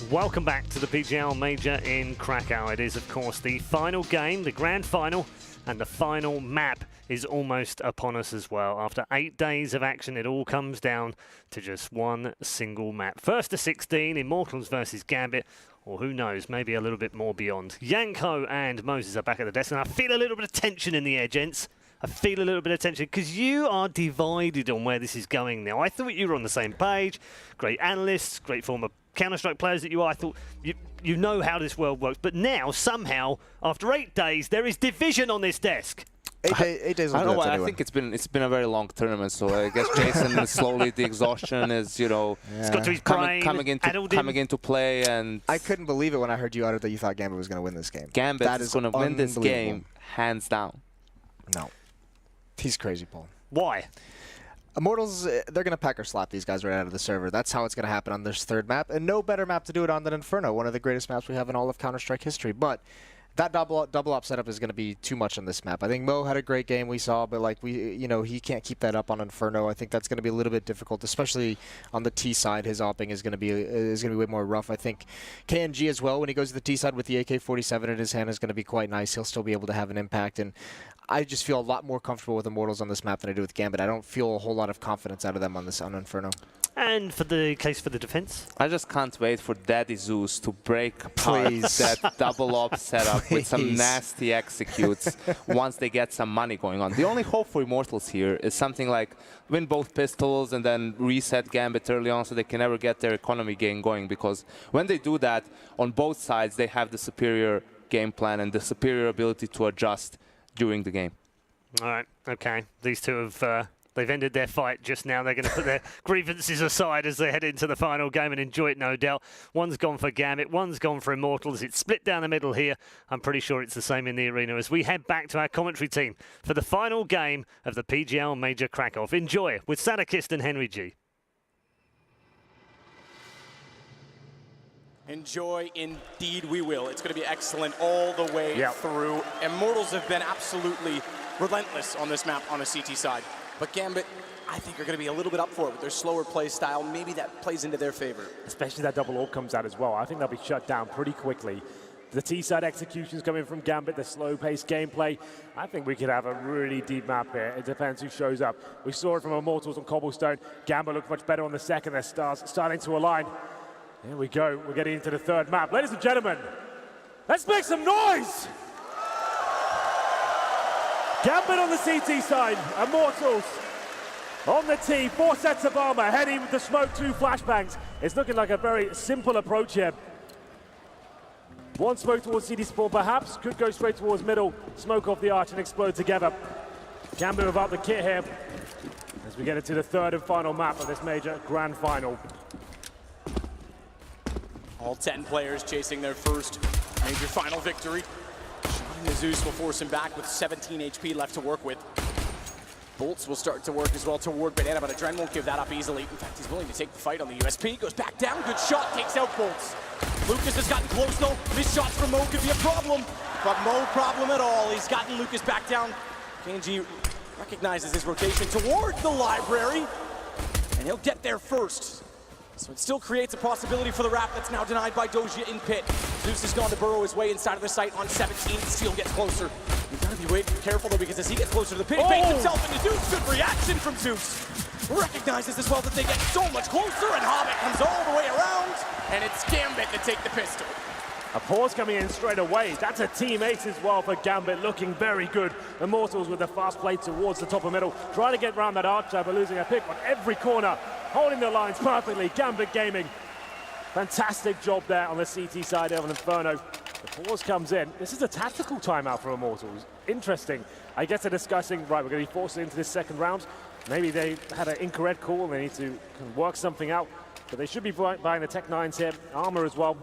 Welcome back to the PGL Major in Krakow. It is, of course, the final game, the grand final, and the final map is almost upon us as well. After 8 days of action, it all comes down to just one single map. First to 16, Immortals versus Gambit, or who knows, maybe a little bit more beyond. Yanko and Moses are back at the desk, and I feel a little bit of tension in the air, gents. I feel a little bit of tension because you are divided on where this is going now. I thought you were on the same page. Great analysts, great former Counter-Strike players that you are. I thought you know how this world works. But now, somehow, after 8 days, there is division on this desk. 8 days. I don't know why. I think it's been a very long tournament, so I guess Jason slowly the exhaustion is It's got to his brain, coming into play, and I couldn't believe it when I heard you uttered that you thought Gambit was going to win this game. Gambit is going to win this game hands down. No, he's crazy, Paul. Why? Immortals, they're going to pecker slap these guys right out of the server. That's how it's going to happen on this third map, and no better map to do it on than Inferno, one of the greatest maps we have in all of Counter-Strike history. But that double op setup is going to be too much on this map. I think Mo had a great game we saw, but like he can't keep that up on Inferno. I think that's going to be a little bit difficult, especially on the T side. His opping is going to be way more rough. I think KNG as well, when he goes to the T side with the AK-47 in his hand, is going to be quite nice. He'll still be able to have an impact, and I just feel a lot more comfortable with Immortals on this map than I do with Gambit. I don't feel a whole lot of confidence out of them on Inferno. And for the case for the defense? I just can't wait for Daddy Zeus to break apart that double op setup with some nasty executes once they get some money going on. The only hope for Immortals here is something like win both pistols and then reset Gambit early on so they can never get their economy game going, because when they do that, on both sides, they have the superior game plan and the superior ability to adjust during the game. All right, okay. These two have they've ended their fight just now. They're going to put their grievances aside as they head into the final game and enjoy it, no doubt. One's gone for Gambit, one's gone for Immortals. It's split down the middle here. I'm pretty sure it's the same in the arena as we head back to our commentary team for the final game of the PGL Major Krakow. Enjoy with Sadakist and Henry G. Enjoy, indeed we will. It's going to be excellent all the way through. Immortals have been absolutely relentless on this map on the CT side. But Gambit, I think, are going to be a little bit up for it with their slower play style. Maybe that plays into their favor. Especially that double orb comes out as well. I think they'll be shut down pretty quickly. The T-side executions coming from Gambit, the slow-paced gameplay. I think we could have a really deep map here. It depends who shows up. We saw it from Immortals on Cobblestone. Gambit looked much better on the second. Their stars starting to align. Here we go. We're getting into the third map. Ladies and gentlemen, let's make some noise! Gambit on the CT side, Immortals on the T, 4 sets of armor, heading with the smoke, 2 flashbangs. It's looking like a very simple approach here. One smoke towards CD spawn perhaps, could go straight towards middle, smoke off the arch and explode together. Gambit without the kit here, as we get into the third and final map of this major grand final. All 10 players chasing their first major final victory. The Zeus will force him back with 17 HP left to work with. Bolts will start to work as well toward Banana, but Adren won't give that up easily. In fact, he's willing to take the fight on the USP. Goes back down, good shot, takes out Bolts. Lucas has gotten close though. Missed shots from Mo could be a problem, but no problem at all. He's gotten Lucas back down. KNG recognizes his rotation toward the library, and he'll get there first. So it still creates a possibility for the wrap that's now denied by Doja in pit. Zeus has gone to burrow his way inside of the site on 17. Steel gets closer. You've got to be careful though, because as he gets closer to the pit, he baits himself into Zeus. Good reaction from Zeus. Recognizes as well that they get so much closer, and Hobbit comes all the way around, and it's Gambit to take the pistol. A pause coming in straight away. That's a team ace as well for Gambit, looking very good. Immortals with the fast play towards the top of middle, trying to get around that arch, but losing a pick on every corner, holding the lines perfectly. Gambit Gaming, fantastic job there on the CT side of Inferno. The pause comes in. This is a tactical timeout for Immortals. Interesting. I guess they're discussing, right, we're going to be forced into this second round. Maybe they had an incorrect call and they need to work something out. But they should be buying the Tech 9s here, armor as well.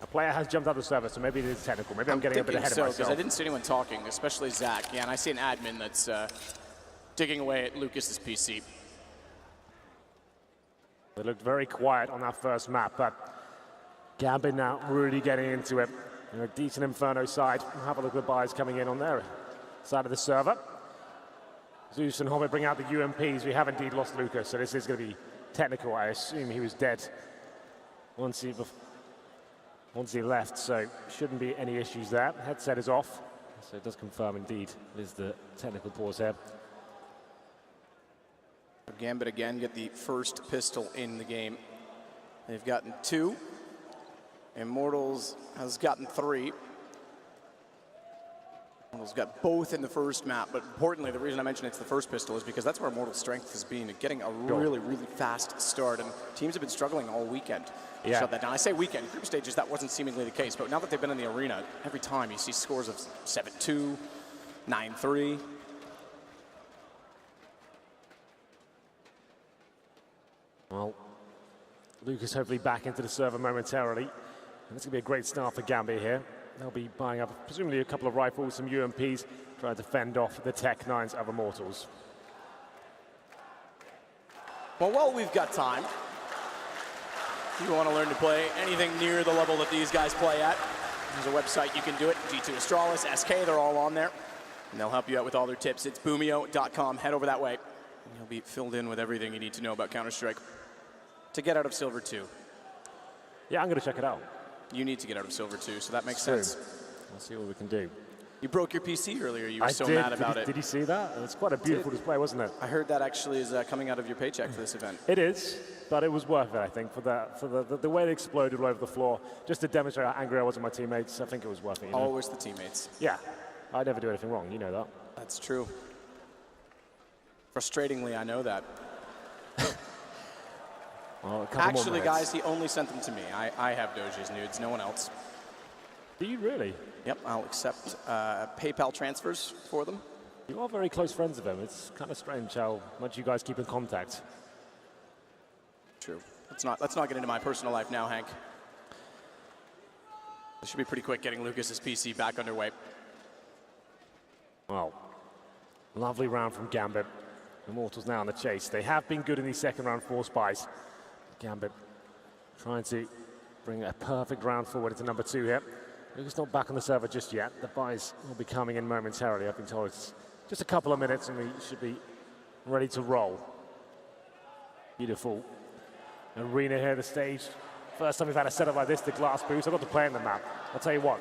A player has jumped out of the server, so maybe it is technical. Maybe I'm getting a bit ahead of myself. Because I didn't see anyone talking, especially Zach. Yeah, and I see an admin that's digging away at Lucas's PC. They looked very quiet on that first map, but Gambit now really getting into it. A decent Inferno side. Have a look at the buys coming in on their side of the server. Zeus and Hobbit bring out the UMPs. We have indeed lost Lucas, so this is going to be technical. I assume he was dead once he left, so shouldn't be any issues there. Headset is off, so it does confirm indeed it is the technical pause here. Gambit again get the first pistol in the game. They've gotten 2. Immortals has gotten 3. Immortals got both in the first map, but importantly, the reason I mentioned it's the first pistol is because that's where Immortals' strength has been, getting a really, really fast start, and teams have been struggling all weekend. Yeah. Shut that down. I say weekend, group stages, that wasn't seemingly the case, but now that they've been in the arena, every time you see scores of 7-2, 9-3. Well, Lucas hopefully back into the server momentarily. And this is going to be a great start for Gambit here. They'll be buying up presumably a couple of rifles, some UMPs, trying to fend off the Tech 9s of Immortals. Well, while we've got time, if you want to learn to play anything near the level that these guys play at, there's a website you can do it. G2 Astralis, SK, they're all on there. And they'll help you out with all their tips. It's boomio.com. Head over that way. And you'll be filled in with everything you need to know about Counter-Strike to get out of Silver 2. Yeah, I'm going to check it out. You need to get out of Silver 2, so that makes sense. We'll see what we can do. You broke your PC earlier. You were so mad about it. Did you see that? It's quite a beautiful display, wasn't it? I heard that actually is coming out of your paycheck for this event. It is, but it was worth it, I think, for the way it exploded all over the floor. Just to demonstrate how angry I was at my teammates, I think it was worth it. You know? Always the teammates. Yeah, I never do anything wrong. You know that. That's true. Frustratingly, I know that. Well, actually, guys, he only sent them to me. I have Doji's nudes, no one else. Do you really? Yep, I'll accept PayPal transfers for them. You are very close friends with him. It's kind of strange how much you guys keep in contact. True. Let's not get into my personal life now, Hank. This should be pretty quick getting Lucas's PC back underway. Well, lovely round from Gambit. Immortals now on the chase. They have been good in these second round force buys. Gambit trying to bring a perfect round forward into number 2 here. Lucas not back on the server just yet. The buys will be coming in momentarily. I've been told it's just a couple of minutes and we should be ready to roll. Beautiful arena here, the stage. First time we've had a setup like this, the glass boost. I got to play in the map. I'll tell you what,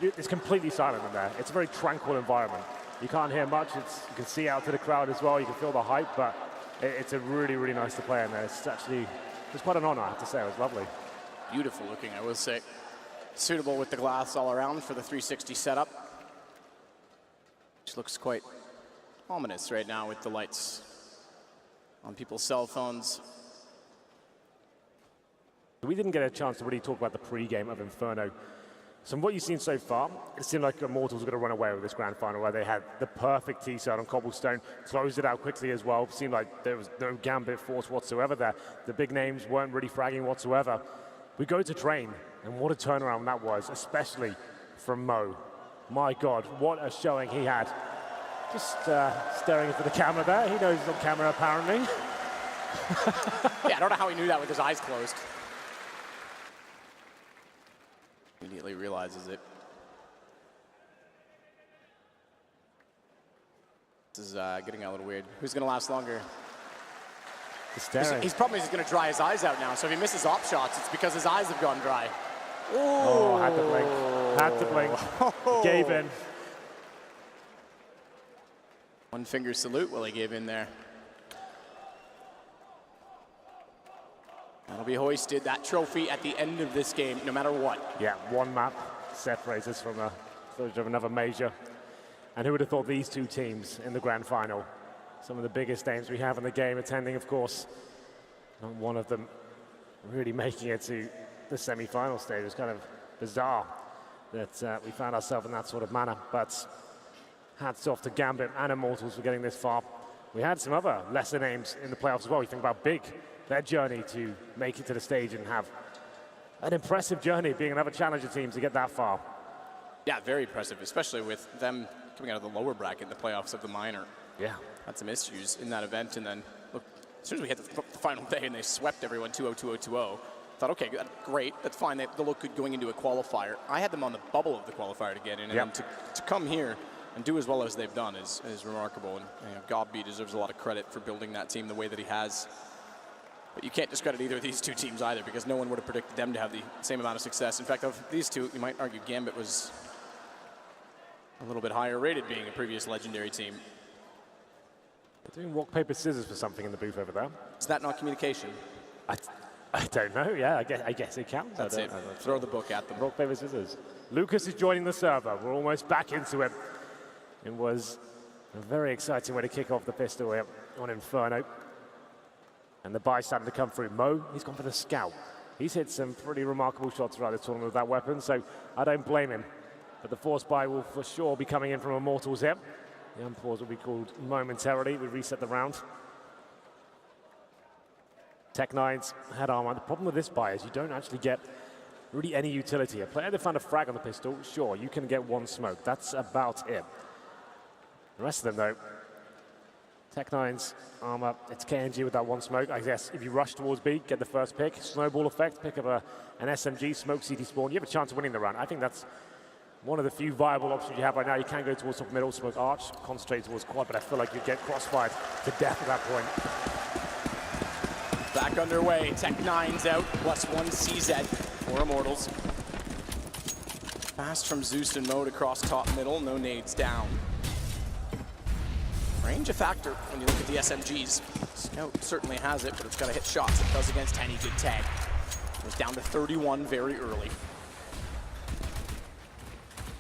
it's completely silent in there. It's a very tranquil environment. You can't hear much. You can see out to the crowd as well. You can feel the hype, but it's a really, really nice to play in there. It's quite an honor, I have to say. It was lovely. Beautiful looking, I will say. Suitable with the glass all around for the 360 setup. Which looks quite ominous right now with the lights on people's cell phones. We didn't get a chance to really talk about the pre-game of Inferno. So from what you've seen so far, it seemed like Immortals were going to run away with this grand final where they had the perfect T-side on Cobblestone, closed it out quickly as well. It seemed like there was no Gambit force whatsoever there. The big names weren't really fragging whatsoever. We go to train, and what a turnaround that was, especially from Mo. My God, what a showing he had. Just staring into the camera there. He knows he's on camera, apparently. Yeah, I don't know how he knew that with his eyes closed. Immediately realizes it. This is getting a little weird. Who's going to last longer? His problem is he's going to dry his eyes out now, so if he misses op shots, it's because his eyes have gone dry. Ooh. Oh, had to blink. Had to blink. Oh. Gave in. One finger salute while he gave in there. That'll be hoisted, that trophy at the end of this game, no matter what. Yeah, one map separates us from another major. And who would have thought these two teams in the grand final? Some of the biggest names we have in the game attending, of course. Not one of them really making it to the semi-final stage. It's kind of bizarre that we found ourselves in that sort of manner. But hats off to Gambit and Immortals for getting this far. We had some other lesser names in the playoffs as well. You think about Big, their journey to make it to the stage and have an impressive journey being another challenger team to get that far. Yeah, very impressive, especially with them coming out of the lower bracket in the playoffs of the minor. Yeah. Had some issues in that event, and then look, as soon as we hit the final day and they swept everyone 2-0, 2-0, 2-0, thought, okay, great, that's fine. They look good going into a qualifier. I had them on the bubble of the qualifier to get in, and then to come here and do as well as they've done is remarkable. And you know, Gobby deserves a lot of credit for building that team the way that he has. But you can't discredit either of these two teams either, because no one would have predicted them to have the same amount of success. In fact, of these two, you might argue Gambit was a little bit higher rated, being a previous legendary team. They're doing rock, paper, scissors for something in the booth over there. Is that not communication? I don't know, yeah, I guess it counts. That's it. Throw the book at them. Rock, paper, scissors. Lucas is joining the server. We're almost back into it. It was a very exciting way to kick off the pistol here on Inferno. And the buy starting to come through. Mo, he's gone for the scout. He's hit some pretty remarkable shots throughout the tournament with that weapon, so I don't blame him. But the force buy will for sure be coming in from Immortals here. The unpause will be called momentarily. We reset the round. Tech9's head armor. The problem with this buy is you don't actually get really any utility. A player that found a frag on the pistol, sure, you can get one smoke. That's about it. The rest of them, though, Tech9's armor, it's KNG with that one smoke. I guess if you rush towards B, get the first pick, snowball effect, pick up an SMG, smoke CT spawn, you have a chance of winning the round. I think that's one of the few viable options you have right now. You can go towards top middle, smoke arch, concentrate towards quad, but I feel like you'd get crossfired to death at that point. Back underway, Tech9's out, +1 CZ for Immortals. Fast from Zeus and Mode across top middle, no nades down. Range a factor when you look at the SMGs. Scout certainly has it, but it's got to hit shots. It does against Henny, good tag. It was down to 31 very early.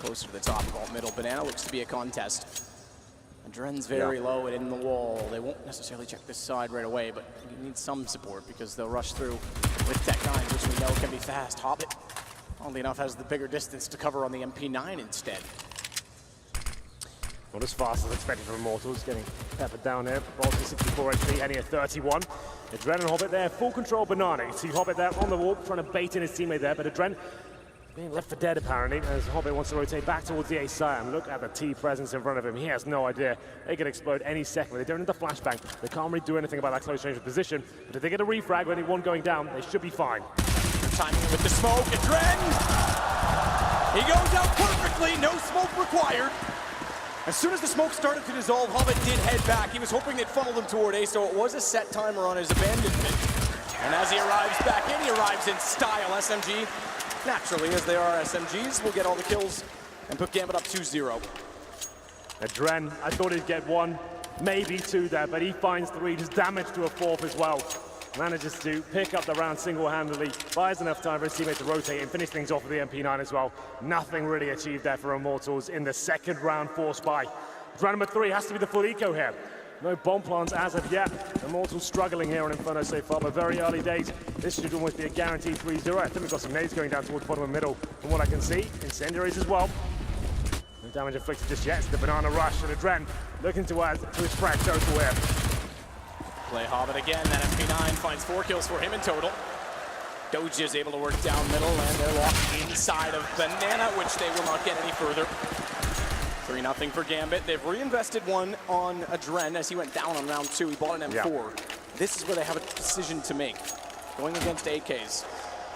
Closer to the top, vault middle. Banana looks to be a contest. Dren's very low and in the wall. They won't necessarily check this side right away, but you need some support because they'll rush through with Tech9, which we know can be fast. Hobbit, oddly enough, has the bigger distance to cover on the MP9 instead. Not as fast as expected from Immortals, getting peppered down there. Bolton 64 HP, Henny at 31. Adren and Hobbit there, full control Banana. You see Hobbit there on the wall, trying to bait in his teammate there, but Adren being left for dead apparently, as Hobbit wants to rotate back towards the A side. And look at the T presence in front of him. He has no idea. They could explode any second. They don't need the flashbang. They can't really do anything about that close range of position. But if they get a refrag with only one going down, they should be fine. Timing with the smoke, Adren! He goes out perfectly, no smoke required. As soon as the smoke started to dissolve, Hobbit did head back. He was hoping they'd funnel them toward A, so it was a set timer on his abandonment. And as he arrives back in, he arrives in style. SMG, naturally, as they are SMGs, will get all the kills and put Gambit up 2-0. Adren, I thought he'd get one, maybe two there, but he finds three, does damage to a fourth as well. Manages to pick up the round single-handedly, buys enough time for his teammate to rotate and finish things off with the MP9 as well. Nothing really achieved there for Immortals in the second round force buy. Round number 3 has to be the full eco here. No bomb plants as of yet. Immortals struggling here on Inferno so far, but very early days. This should almost be a guaranteed 3-0. I think we've got some nades going down towards the bottom and middle. From what I can see, incendiaries as well. No damage inflicted just yet. It's the Banana Rush and Adren looking to add to his frag total here. Play Hobbit again, that MP9 finds 4 kills for him in total. Doja is able to work down middle, and they're locked inside of Banana, which they will not get any further. 3-0 for Gambit. They've reinvested one on Adren as he went down on round 2. He bought an M4. Yeah. This is where they have a decision to make, going against AKs.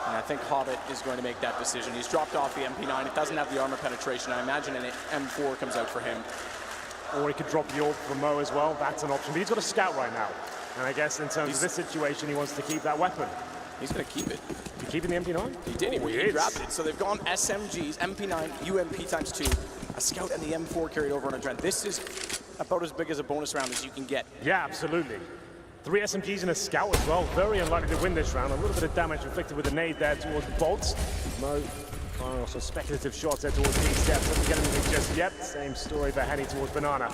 And I think Hobbit is going to make that decision. He's dropped off the MP9. It doesn't have the armor penetration. I imagine an M4 comes out for him. Or he could drop the AWP for Mo as well. That's an option. But he's got a scout right now. And I guess in terms of this situation, he wants to keep that weapon. He's going to keep it. You keeping the MP9? He did. He grabbed it. So they've gone SMGs, MP9, UMP ×2, a scout, and the M4 carried over on Adren. This is about as big as a bonus round as you can get. Yeah, absolutely. 3 SMGs and a scout as well. Very unlikely to win this round. A little bit of damage inflicted with a nade there towards Bolts. Mo, also speculative shots there towards B steps. Doesn't get anything just yet. Same story for Henny towards Banana.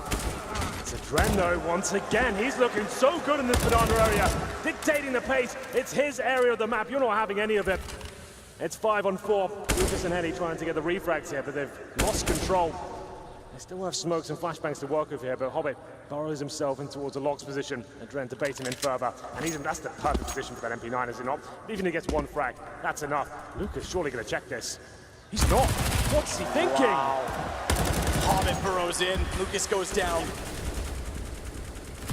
It's Adren though, once again. He's looking so good in this Banana area. Dictating the pace. It's his area of the map. You're not having any of it. It's 5-on-4. Lucas and Henny trying to get the refrags here, but they've lost control. They still have smokes and flashbangs to work with here, but Hobbit burrows himself in towards a locks position. Adren to bait him in further. And that's the perfect position for that MP9, is it not? Even if he gets one frag, that's enough. Lucas surely going to check this. He's not. What's he thinking? Wow. Hobbit burrows in. Lucas goes down.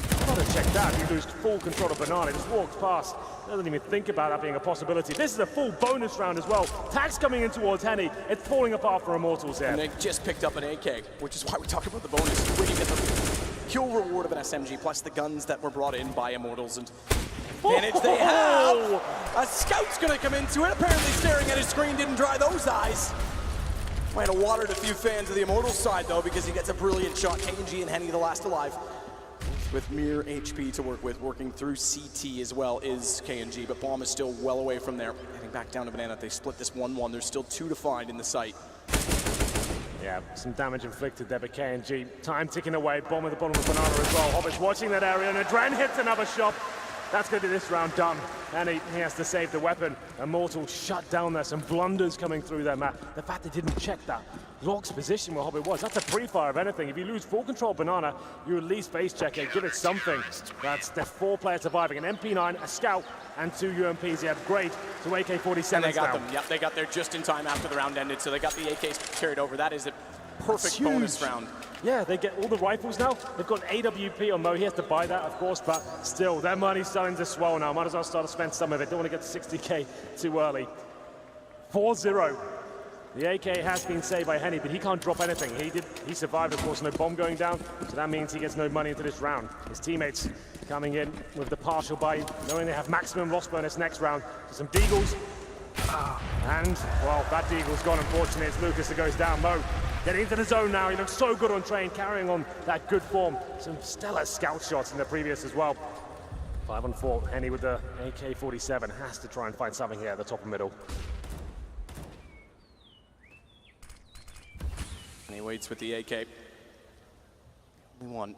I've got to check that. He loses full control of Banana. He just walks past. Doesn't even think about that being a possibility. This is a full bonus round as well. Tags coming in towards Henny. It's falling apart for Immortals here. And they just picked up an AK, which is why we talk about the bonus. Where you get the pure reward of an SMG, plus the guns that were brought in by Immortals. And Advantage they have. A scout's gonna come into it. Apparently staring at his screen didn't dry those eyes. Might have watered a few fans of the Immortals side though, because he gets a brilliant shot. KNG and Henny the last alive. With mere HP to work with, working through CT as well is KNG, but Bomb is still well away from there. Heading back down to Banana, they split this 1-1. There's still 2 to find in the site. Yeah, some damage inflicted there by KNG. Time ticking away, Bomb at the bottom of the Banana as well. Hobbit's watching that area, and Adren hits another shot. That's going to be this round done. And he has to save the weapon. Immortal shut down there, some blunders coming through there, Matt. The fact they didn't check that Log's position where Hobbit was, that's a pre-fire of anything. If you lose full control Banana, you at least base check it, give it something. That's the 4 players surviving, an MP9, a scout, and 2 UMPs. They upgrade to AK-47s And they got now. them, yep, they got there just in time after the round ended, so they got the AKs carried over. That is a perfect bonus round. Yeah, they get all the rifles now. They've got an AWP on Mo. He has to buy that, of course, but still, their money's starting to swell now. Might as well start to spend some of it. Don't want to get to 60K too early. 4-0. The AK has been saved by Henny, but he can't drop anything. He survived, of course, no bomb going down, so that means he gets no money into this round. His teammates coming in with the partial buy, knowing they have maximum loss bonus next round. So some Deagles. And, well, that Deagle's gone, unfortunately. It's Lucas that goes down. Mo getting into the zone now. He looks so good on train, carrying on that good form. Some stellar scout shots in the previous as well. 5-on-4. Henny with the AK-47 has to try and find something here at the top of middle. And he waits with the AK. Only one.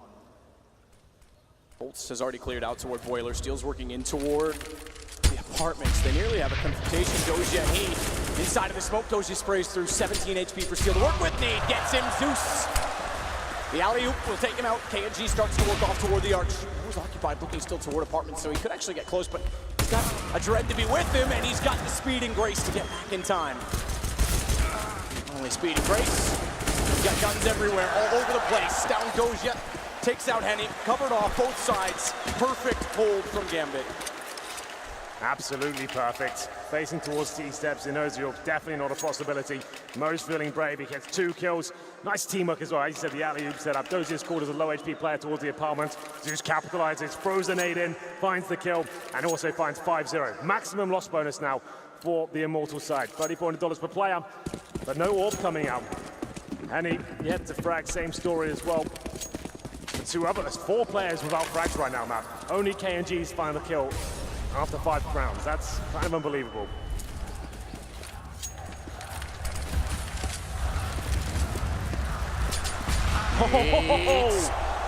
Bolts has already cleared out toward Boiler. Steel's working in toward the apartments. They nearly have a confrontation. Doja and he inside of the smoke. Doja sprays through 17 HP for Steel to work with. Nade gets him. Zeus. The alley-oop will take him out. KNG starts to work off toward the arch. He was occupied, looking still toward apartments, so he could actually get close, but he's got a Dread to be with him, and he's got the speed and grace to get back in time. Only speed and grace. He's got guns everywhere, all over the place. Down Doja, takes out Henny, covered off both sides. Perfect hold from Gambit. Absolutely perfect. Facing towards T-steps in Ozil, definitely not a possibility. Mo's feeling brave, he gets 2 kills. Nice teamwork as well. As you said, the alley-oop setup. Dozier is called as a low HP player towards the apartment. Zeus capitalizes, throws a nade in, finds the kill, and also finds 5-0. Maximum loss bonus now for the Immortal side. $3,400 per player, but no orb coming out. Henny yet to frag, same story as well. The 2 others, 4 players without frags right now, Matt. Only KNG's final kill after 5 rounds. That's kind of unbelievable.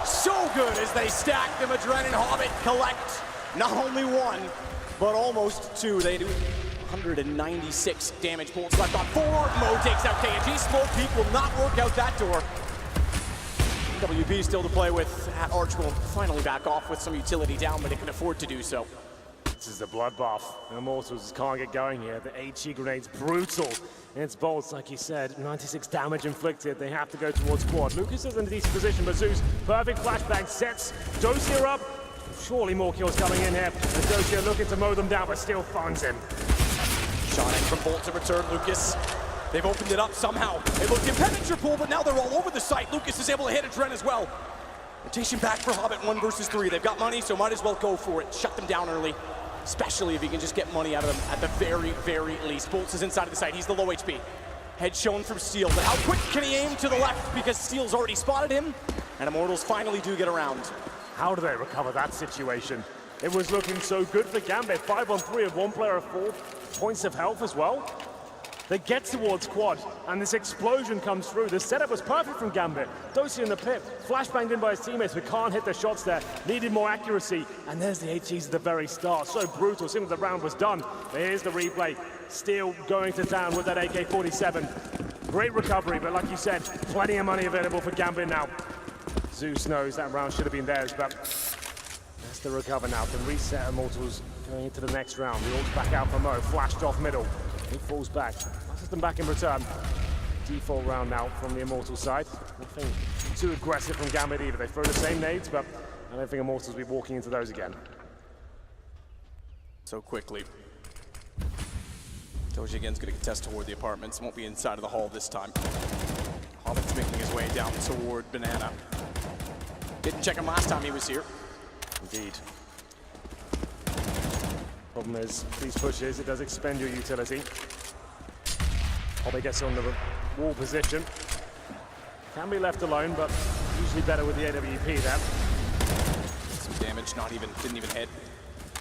So good as they stack the Madren and Hobbit collect not only 1, but almost 2. They do 196 damage. Bolts left on 4. Mo takes out KNG. Smoke Peak will not work out that door. WP still to play with. At Arch will finally back off with some utility down, but it can afford to do so. This is the bloodbath. The Immortals just can't get going here. The HE grenade's brutal. And it's bolts, like you said, 96 damage inflicted. They have to go towards quad. Lucas is in a decent position, but Zeus, perfect flashbang, sets Dozier up. Surely more kills coming in here. And Dozier looking to mow them down, but still finds him. Shot in from Bolt to return Lucas. They've opened it up somehow. It looked impenetrable, but now they're all over the site. Lucas is able to hit Adren as well. Rotation back for Hobbit, 1 versus 3. They've got money, so might as well go for it. Shut them down early. Especially if you can just get money out of them at the very, very least. Bolts is inside of the site. He's the low HP. Head shown from Steel. But how quick can he aim to the left? Because Steel's already spotted him. And Immortals finally do get around. How do they recover that situation? It was looking so good for Gambit. 5-on-3 of 1 player of 4 points of health as well. They get towards quad, and this explosion comes through. The setup was perfect from Gambit. Dozier in the pit, flashbanged in by his teammates, but can't hit the shots there. Needed more accuracy, and there's the HEs at the very start. So brutal, seemed the round was done. But here's the replay. Steel going to town with that AK-47. Great recovery, but like you said, plenty of money available for Gambit now. Zeus knows that round should have been theirs, but that's the recover now. Can reset Immortals going into the next round. The ult's back out for Mo, flashed off middle. He falls back, passes them back in return. Default round now from the Immortal side. Nothing too aggressive from Gambit either. They throw the same nades, but I don't think Immortals will be walking into those again. So quickly. Doji again's going to contest toward the apartments. Won't be inside of the hall this time. Hobbit's making his way down toward Banana. Didn't check him last time he was here. Indeed. Problem is, these pushes, it does expend your utility. Hobbit gets on the wall position. Can be left alone, but usually better with the AWP there. Some damage, didn't even hit.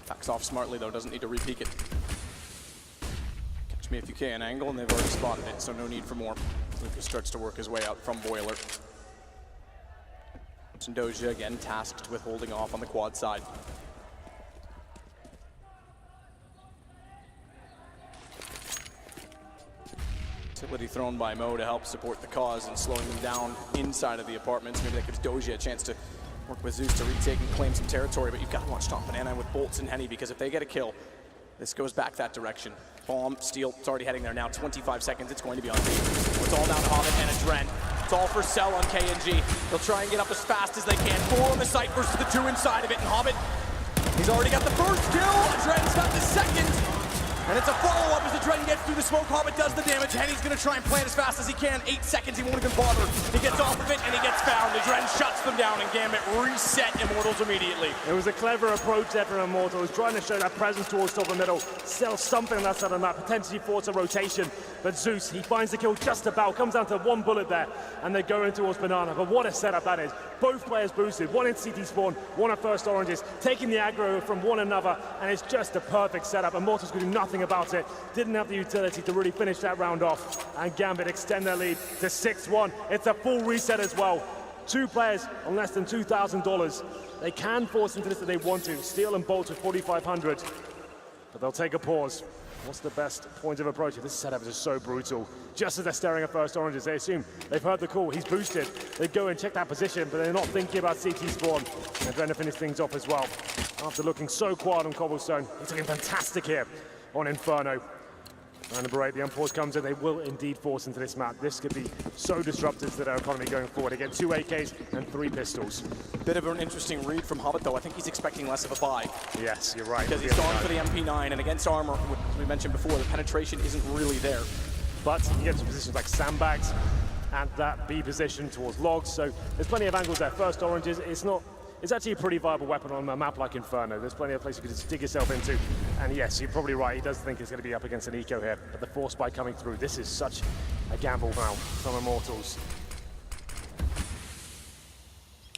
Backs off smartly though, doesn't need to re-peek it. Catch me if you can angle, and they've already spotted it, so no need for more. Lucas starts to work his way out from Boiler. Doja again tasked with holding off on the quad side. Utility thrown by Mo to help support the cause and slowing them down inside of the apartments. Maybe that gives Doja a chance to work with Zeus to retake and claim some territory, but you've got to watch Top Banana with Bolts and Henny, because if they get a kill, this goes back that direction. Bomb, Steel, it's already heading there now. 25 seconds, it's going to be on B. It's all down to Hobbit and Adren. It's all for Cell on KNG. They'll try and get up as fast as they can. 4 on the site versus the 2 inside of it, and Hobbit, he's already got the first kill. Adren's got the second. And it's a follow-up as Adren gets through the smoke. Hobbit does the damage. Henny's going to try and plant as fast as he can. 8 seconds, he won't even bother. He gets off of it, and he gets found. Adren shuts them down, and Gambit reset Immortals immediately. It was a clever approach there from Immortals, trying to show that presence towards top of the middle, sell something on that side of the map, potentially force a rotation. But Zeus, he finds the kill just about, comes down to 1 bullet there, and they're going towards Banana. But what a setup that is. Both players boosted, 1 in CT spawn, 1 at first oranges, taking the aggro from one another, and it's just a perfect setup. Immortals could do nothing about it. Didn't have the utility to really finish that round off, and Gambit extend their lead to 6-1. It's a full reset as well. 2 players on less than $2,000. They can force into this if they want to. Steel and Bolt with 4,500, but they'll take a pause. What's the best point of approach? This setup is just so brutal. Just as they're staring at first oranges, they assume they've heard the call. He's boosted. They go and check that position, but they're not thinking about CT spawn. They're trying to finish things off as well. After looking so quiet on Cobblestone, he's looking fantastic here on Inferno. And number 8, the unpause comes in. They will indeed force into this map. This could be so disruptive to their economy going forward. They get 2 AKs and 3 pistols. Bit of an interesting read from Hobbit, though. I think he's expecting less of a buy. Yes, you're right. Because he's gone for the MP9, and against armor, as we mentioned before, the penetration isn't really there. But he gets to positions like sandbags and that B position towards logs. So there's plenty of angles there. First oranges, it's actually a pretty viable weapon on a map like Inferno. There's plenty of places you could just dig yourself into. And yes, you're probably right. He does think he's going to be up against an eco here. But the force spike coming through, this is such a gamble now from Immortals.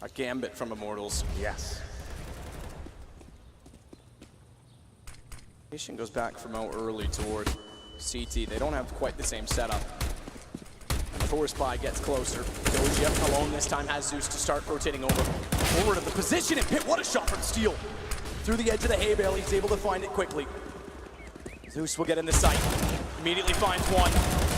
A Gambit from Immortals. Yes. Nation goes back from out early toward CT. They don't have quite the same setup. And the force spy gets closer. Doja alone this time has Zeus to start rotating over. Forward of the position, and Pit, what a shot from Steel. Through the edge of the hay bale, he's able to find it quickly. Zeus will get in the sight. Immediately finds one.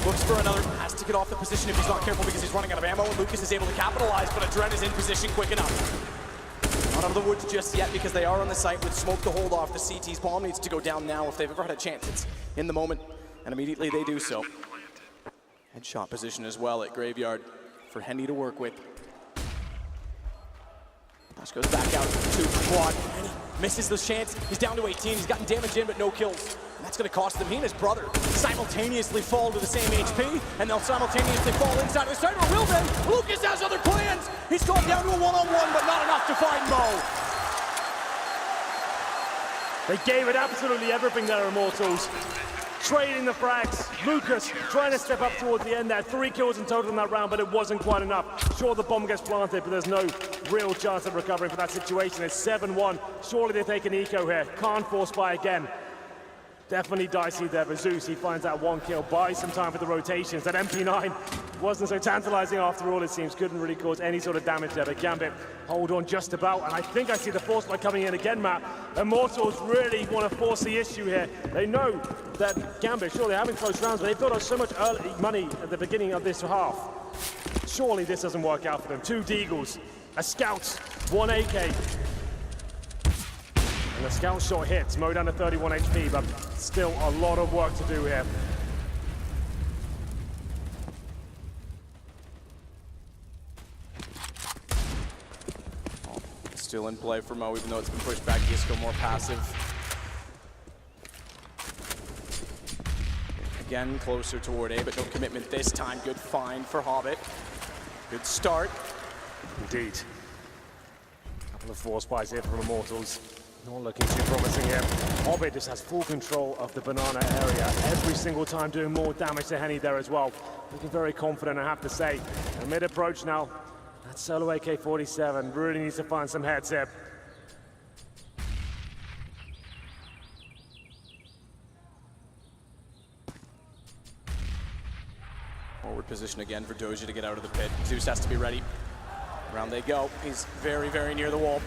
Looks for another. Has to get off the position if he's not careful because he's running out of ammo. And Lucas is able to capitalize, but Adren is in position quick enough. Not out of the woods just yet because they are on the site with smoke to hold off. The CT's bomb needs to go down now. If they've ever had a chance, it's in the moment. And immediately they do so. Headshot position as well at Graveyard for Henny to work with. Flash goes back out to quad. Henny misses the chance. He's down to 18. He's gotten damage in, but no kills. And that's going to cost them. He and his brother simultaneously fall to the same HP, and they'll simultaneously fall inside of the site, or will they? Lucas has other plans. He's gone down to a one-on-one, but not enough to find Mo. They gave it absolutely everything there, Immortals. Trading the frags. Lucas trying to step up towards the end there. 3 kills in total in that round, but it wasn't quite enough. Sure, the bomb gets planted, but there's no real chance of recovering from that situation. It's 7-1. Surely they take an eco here. Can't force by again. Definitely dicey there for Zeus. He finds that 1 kill, buys some time for the rotations. That MP9 wasn't so tantalizing after all, it seems. Couldn't really cause any sort of damage there, but Gambit hold on just about. And I think I see the force light coming in again, Matt. Immortals really want to force the issue here. They know that Gambit, sure, they're having close rounds, but they've built up so much early money at the beginning of this half. Surely this doesn't work out for them. 2 Deagles, a Scout, 1 AK. And the Scout shot hits, Mo down to 31 HP, but still a lot of work to do here. Still in play for Mo, even though it's been pushed back. Gisco more passive. Again, closer toward A, but no commitment this time. Good find for Hobbit. Good start. Indeed. A couple of force buys here from Immortals. Not looking too promising here. Hobbit just has full control of the banana area every single time, doing more damage to Henny there as well. Looking very confident, I have to say. A mid-approach now. That solo AK-47 really needs to find some heads here. Forward position again for Doja to get out of the pit. Zeus has to be ready. Around they go. He's very, very near the wall.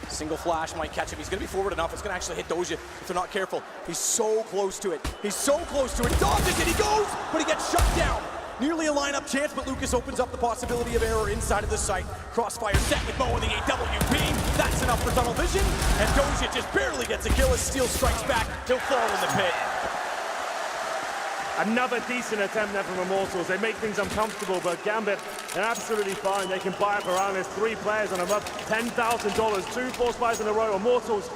Single flash might catch him. He's going to be forward enough. It's going to actually hit Doja if they're not careful. He's so close to it. He's so close to it. Dodges it. He goes, but he gets shut down. Nearly a lineup chance, but Lucas opens up the possibility of error inside of the site. Crossfire set with Mo in the AWP. That's enough for tunnel vision. And Doja just barely gets a kill as Steel strikes back. He'll fall in the pit. Another decent attempt there from Immortals. They make things uncomfortable, but Gambit, they're absolutely fine. They can buy up around. There's 3 players on them up $10,000. 2 force buys in a row. Immortals,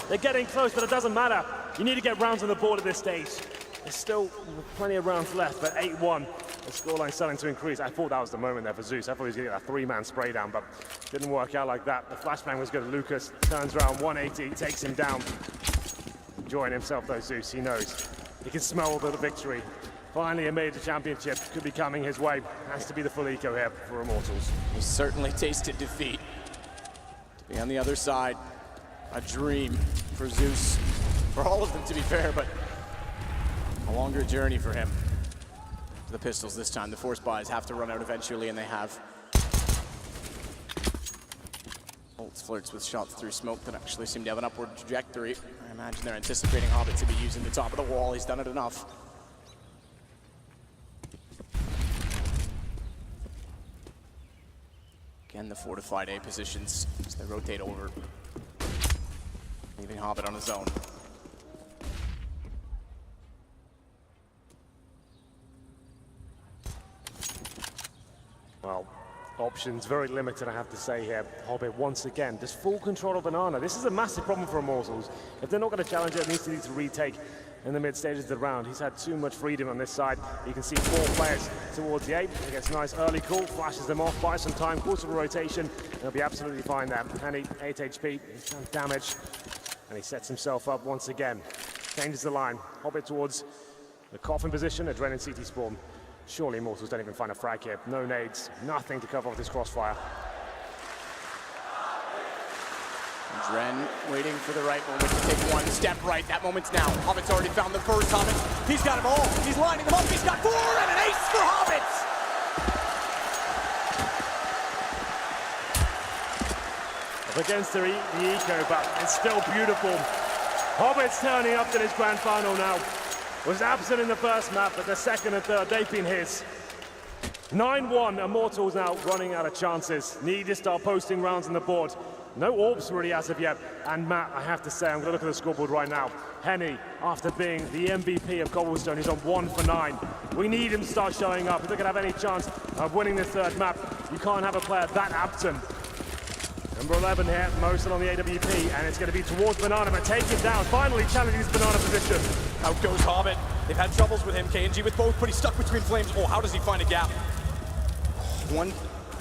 they're getting close, but it doesn't matter. You need to get rounds on the board at this stage. There's still plenty of rounds left, but 8-1. The scoreline starting to increase. I thought that was the moment there for Zeus. I thought he was going to get a 3-man spray down, but didn't work out like that. The flashbang was good. Lucas turns around 180, takes him down. Enjoying himself though, Zeus. He knows. He can smell the victory. Finally, a major championship could be coming his way. Has to be the full eco here for Immortals. He certainly tasted defeat. To be on the other side, a dream for Zeus. For all of them, to be fair, but a longer journey for him. The pistols this time. The force buys have to run out eventually, and they have. Bolts flirts with shots through smoke that actually seem to have an upward trajectory. I imagine they're anticipating Hobbit to be using the top of the wall. He's done it enough. Again, the fortified A positions as they rotate over, leaving Hobbit on his own. Well, options very limited, I have to say here. Hobbit once again, just full control of Banana. This is a massive problem for Immortals. If they're not going to challenge it, it needs to retake in the mid stages of the round. He's had too much freedom on this side. You can see 4 players towards the 8. He gets a nice early call, flashes them off, buys some time, quarter of a rotation. He'll be absolutely fine there. Henny, 8 HP, he's done damage. And he sets himself up once again. Changes the line. Hobbit towards the coffin position, Adrenaline CT spawn. Surely Immortals don't even find a frag here. No nades, nothing to cover off this crossfire. Dren waiting for the right moment to take one step right. That moment's now. Hobbit's already found the first Hobbit. He's got them all. He's lining them up. He's got 4 and an ace for Hobbit. Up against the eco, but it's still beautiful. Hobbit's turning up to this grand final now. Was absent in the first map, but the second and third, they've been his. 9-1, Immortals now running out of chances. Need to start posting rounds on the board. No orbs really as of yet. And Matt, I have to say, I'm going to look at the scoreboard right now. Henny, after being the MVP of Cobblestone, he's on 1 for 9. We need him to start showing up. If they're going to have any chance of winning this third map, you can't have a player that absent. Number 11 here, Mosin on the AWP, and it's going to be towards Banana, but take it down. Finally challenging his Banana position. Out goes Hobbit. They've had troubles with him, KNG with both, but he's stuck between flames. Oh, how does he find a gap? 1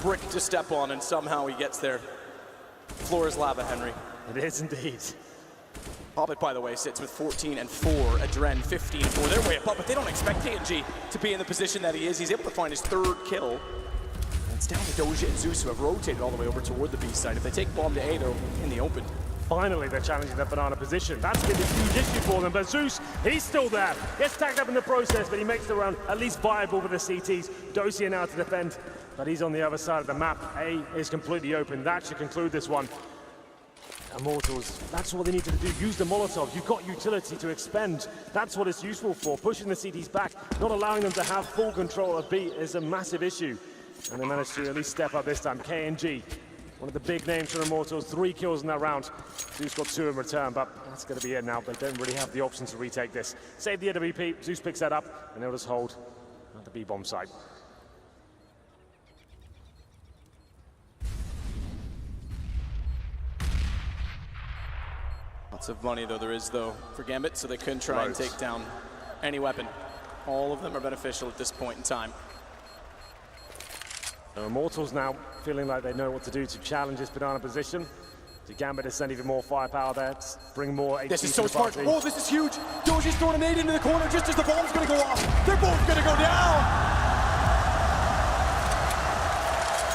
brick to step on, and somehow he gets there. Floor is lava, Henry. It is indeed. Hobbit, by the way, sits with 14 and 4. Adren 15 and 4. They're way above, but they don't expect KNG to be in the position that he is. He's able to find his 3rd kill. And it's down to Doja and Zeus, who have rotated all the way over toward the B side. If they take bomb to A, they're in the open. Finally, they're challenging that Banana position. That's been a huge issue for them, but Zeus, he's still there. Gets tagged up in the process, but he makes the round at least viable with the CTs. Dosia now to defend, but he's on the other side of the map. A is completely open. That should conclude this one. Immortals, that's what they need to do. Use the Molotov. You've got utility to expend. That's what it's useful for. Pushing the CTs back, not allowing them to have full control of B is a massive issue. And they managed to at least step up this time. KNG, one of the big names for Immortals, 3 kills in that round. Zeus got 2 in return, but that's going to be it now. They don't really have the option to retake this. Save the AWP, Zeus picks that up, and they'll just hold at the B-bomb side. Lots of money, though, there is, though, for Gambit, so they couldn't try and take down any weapon. All of them are beneficial at this point in time. Immortals now feeling like they know what to do to challenge this Banana position. So Gambit has sent even more firepower there, bring more HP. This is so to the smart. party. Oh, this is huge. Doji's throwing a nade into the corner just as the bomb's going to go off. They're both going to go down.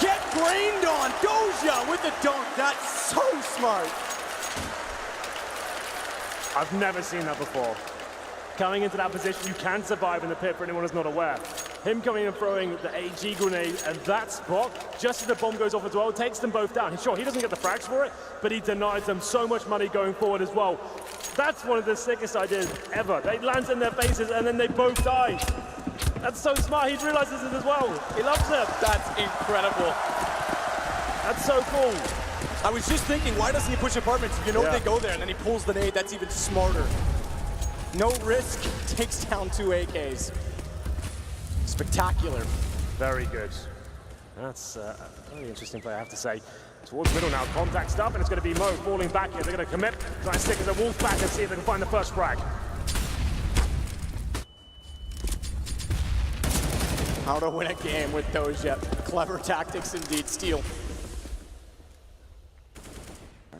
Get brained on. Doja with the dunk. That's so smart. I've never seen that before. Coming into that position, you can survive in the pit for anyone who's not aware. Him coming and throwing the AG grenade at that spot, just as the bomb goes off as well, takes them both down. Sure, he doesn't get the frags for it, but he denies them so much money going forward as well. That's one of the sickest ideas ever. They land in their faces and then they both die. That's so smart. He realizes it as well. He loves it. That's incredible. That's so cool. I was just thinking, why doesn't he push apartments? If you know they go there and then he pulls the nade, that's even smarter. No risk, takes down 2 AKs. Spectacular. Very good. That's a very interesting play, I have to say. Towards middle now, contact's up, and it's going to be Mo falling back here. They're going to commit, try and stick as a wolf back and see if they can find the first frag. How to win a game with Doja. Clever tactics indeed. Steal.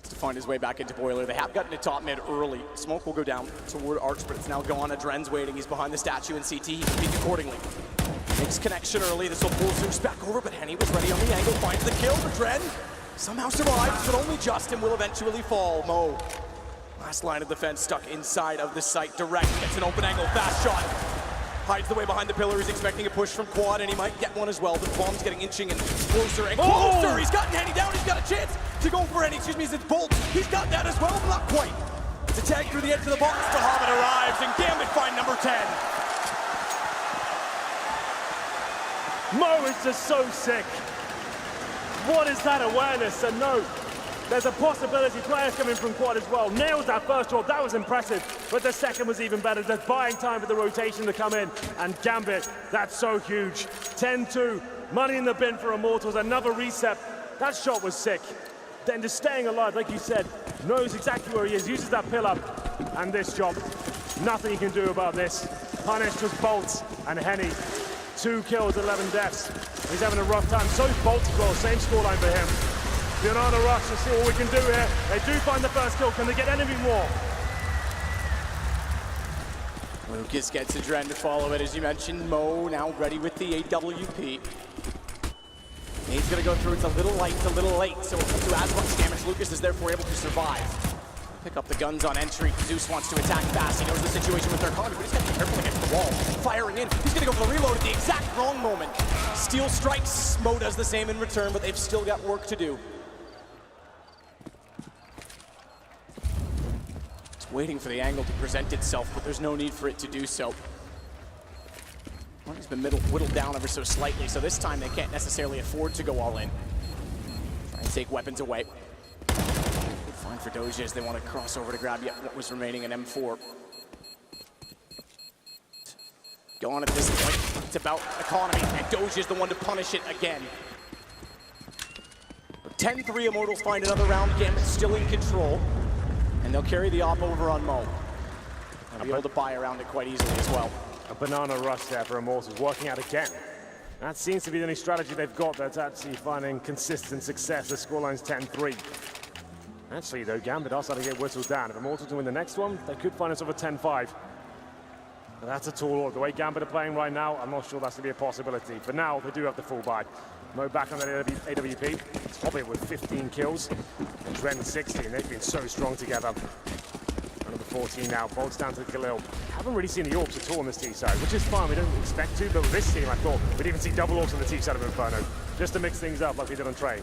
To find his way back into Boiler. They have gotten to top mid early. Smoke will go down toward Arch, but it's now gone. Adren's waiting. He's behind the statue in CT. He can peek accordingly. Makes connection early. This will pull Zeus back over, but Henny was ready on the angle. Finds the kill. Adren somehow survives, but only Justin will eventually fall. Mo, last line of defense, stuck inside of the site. Direct gets an open angle. Fast shot. Hides the way behind the pillar. He's expecting a push from Quad, and he might get one as well. The bomb's getting inching and closer and closer. He's gotten Henny down. He's got a chance to go for Henny. Excuse me, it's Bolt. He's got that as well, but not quite. It's a tag through the edge of the box. Bahamut arrives, and Gambit find number 10. Mo is just so sick. What is that awareness? And no, there's a possibility. Players coming from Quad as well. Nails that first drop. That was impressive. But the second was even better. Just buying time for the rotation to come in. And Gambit, that's so huge. 10-2. Money in the bin for Immortals. Another reset. That shot was sick. Then just staying alive, like you said, knows exactly where he is. Uses that pill up. And this job, nothing he can do about this. Punished was Bolt and Henny. 2 kills, 11 deaths. He's having a rough time. So's Bolt as well. Same scoreline for him. Banana rush to see what we can do here. They do find the first kill. Can they get anything more? Lucas gets Adren to follow it. As you mentioned, Mo now ready with the AWP. He's going to go through. It's a little light, it's a little late, so it'll do as much damage. Lucas is therefore able to survive. Pick up the guns on entry. Zeus wants to attack fast. He knows the situation with their economy, but he's got to be careful against the wall. Firing in. He's going to go for the reload at the exact wrong moment. Steel strikes. Mo does the same in return, but they've still got work to do. It's waiting for the angle to present itself, but there's no need for it to do so. Well, he's been whittled down ever so slightly, so this time they can't necessarily afford to go all in. Try and take weapons away. Good find for Doja as they want to cross over to grab yet what was remaining in M4. Gone at this point. It's about economy, and Doja is the one to punish it again. 10-3, Immortals find another round. Gambit still in control, and they'll carry the op over on Mo. They'll be able to buy around it quite easily as well. A banana rush there for Immortals, working out again. That seems to be the only strategy they've got that's actually finding consistent success. The scoreline's 10-3. Actually, though, Gambit are starting to get whistled down. If Immortals win the next one, they could find us over 10-5. But that's a tall order. The way Gambit are playing right now, I'm not sure that's going to be a possibility. For now, they do have the full buy. Mo back on that AWP. It's probably with 15 kills. And Dren 60, and they've been so strong together. Number 14 now, bolts down to Khalil. Haven't really seen the AWPs at all on this T side, which is fine, we don't expect to, but with this team I thought we'd even see double AWPs on the T side of Inferno, just to mix things up like we did on Train.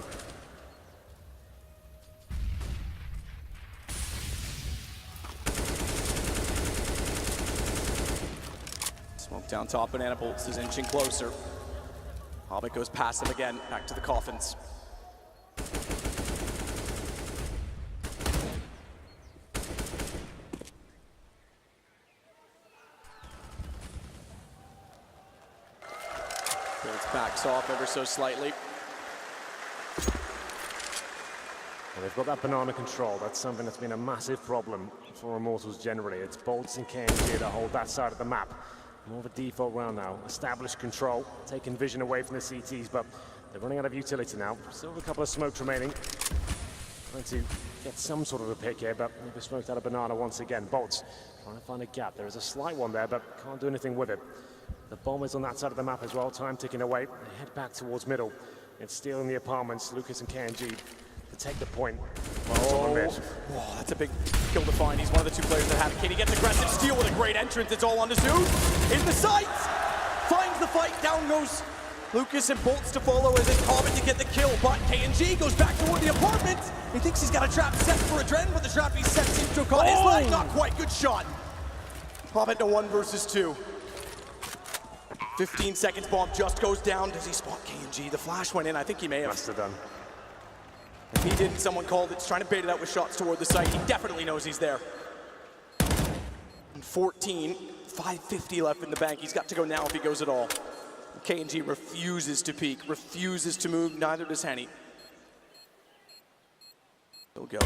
Smoke down top, Banana Bolts is inching closer. Hobbit goes past him again, back to the coffins. Backs off ever so slightly. Well, they've got that banana control. That's something that's been a massive problem for Immortals generally. It's Bolts and KMG that hold that side of the map. More of a default round now. Established control, taking vision away from the CTs, but they're running out of utility now. Still have a couple of smokes remaining. Trying to get some sort of a pick here, but maybe smoked out a banana once again. Bolts trying to find a gap. There is a slight one there, but can't do anything with it. The bomb is on that side of the map as well. Time ticking away. They head back towards middle. It's stealing the apartments. Lucas and KNG to take the point. Whoa, that's a big kill to find. He's one of the 2 players that have it. Katie gets aggressive. Steal with a great entrance. It's all on the Zeus. In the sights. Finds the fight. Down goes Lucas and Bolts to follow as they Hobbit to get the kill. But KNG goes back toward the apartment. He thinks he's got a trap set for Adren, but the trap he sets seems to have caught his leg. Not quite. Good shot. Hobbit to 1 versus 2. 15 seconds, bomb just goes down. Does he spot KNG? The flash went in. I think he may have. Must have done. If he didn't, someone called it. He's trying to bait it out with shots toward the site. He definitely knows he's there. And 14, 550 left in the bank. He's got to go now if he goes at all. KNG refuses to peek, refuses to move. Neither does Henny. He'll go.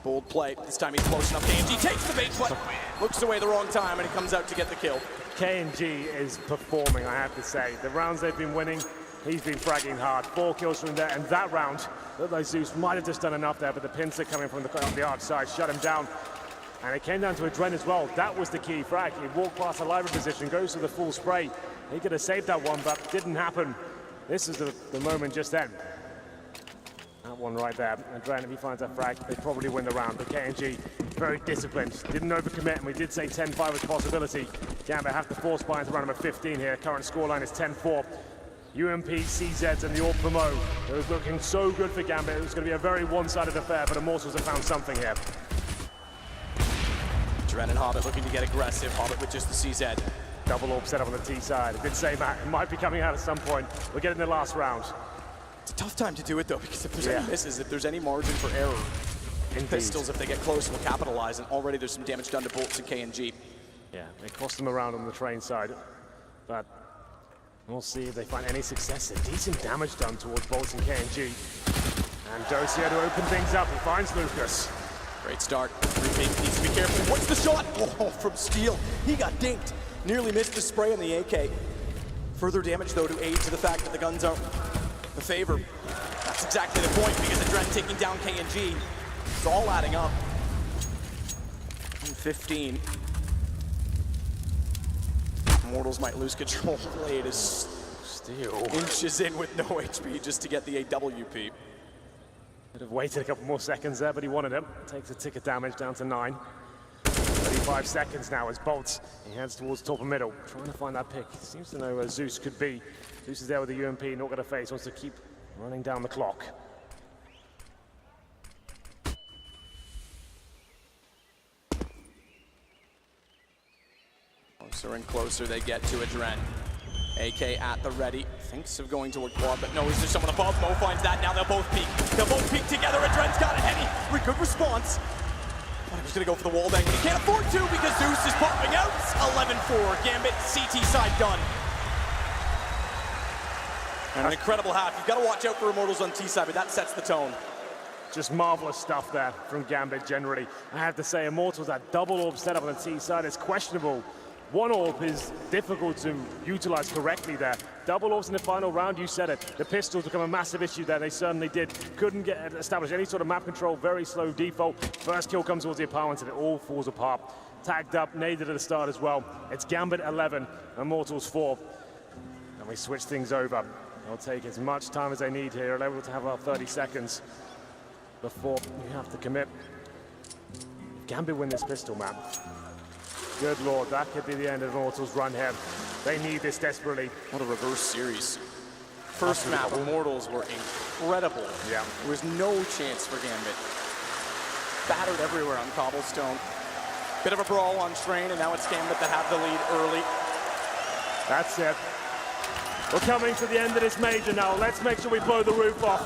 Bold play. This time he's close enough. KNG takes the bait, but looks away the wrong time, and he comes out to get the kill. KNG is performing, I have to say. The rounds they've been winning, he's been fragging hard. 4 kills from there, and that round, looked like Zeus might have just done enough there, but the pincer coming from the arch side shut him down. And it came down to Adren as well. That was the key frag. He walked past a library position, goes to the full spray. He could have saved that one, but didn't happen. This is the moment just then. That one right there. Adren, if he finds that frag, they probably win the round. But KNG, very disciplined. Didn't overcommit, and we did say 10-5 was a possibility. Gambit have to force buy into round number 15 here. Current scoreline is 10-4. UMP, CZs, and the Orc Promo. It was looking so good for Gambit. It was going to be a very one-sided affair, but Immortals have found something here. Adren and Hobbit looking to get aggressive. Hobbit with just the CZ. Double orb set up on the T side. I did say, Matt, it might be coming out at some point. We're getting the last round. It's a tough time to do it, though, because if there's any misses, if there's any margin for error, pistols, if they get close, will capitalize, and already there's some damage done to Bolts and KNG. Yeah, it cost them a round on the train side, but we'll see if they find any success. There's decent damage done towards Bolts and KNG. And Dosia to open things up. He finds Lucas. Great start. Repeat needs to be careful. What's the shot? Oh, from Steel. He got dinked. Nearly missed the spray on the AK. Further damage, though, to aid to the fact that the guns aren't the favor. That's exactly the point, because Adren taking down KNG. It's all adding up. And 15. Immortals might lose control. Blade is Steel inches in with no HP just to get the AWP. Could have waited a couple more seconds there, but he wanted him. Takes a tick of damage down to 9. 35 seconds now as Bolts. He heads towards top of middle, trying to find that pick. He seems to know where Zeus could be. Zeus is there with the UMP, not going to face, wants to keep running down the clock. Closer and closer they get to Adren. AK at the ready. Thinks of going toward quad, but no, is there someone above? Mo finds that. Now they'll both peek. They'll both peek together. Adren's got it. Henny, good response. But he was going to go for the wall bang, but he can't afford to because Zeus is popping out. 11-4. Gambit, CT side done. And an incredible half. You've got to watch out for Immortals on T side, but that sets the tone. Just marvelous stuff there from Gambit generally. I have to say, Immortals, that double orb setup on the T side is questionable. One orb is difficult to utilize correctly there. Double orbs in the final round, you said it. The pistols become a massive issue there, they certainly did. Couldn't establish any sort of map control, very slow default. First kill comes towards the opponent and it all falls apart. Tagged up, naded at the start as well. It's Gambit 11, Immortals 4. And we switch things over. They'll take as much time as they need here. They're able to have about 30 seconds before we have to commit. If Gambit win this pistol map, good lord, that could be the end of Immortals' run here. They need this desperately. What a reverse series. First map, Immortals were incredible. Yeah. There was no chance for Gambit. Battered everywhere on cobblestone. Bit of a brawl on train, and now it's Gambit that have the lead early. That's it. We're coming to the end of this major now. Let's make sure we blow the roof off.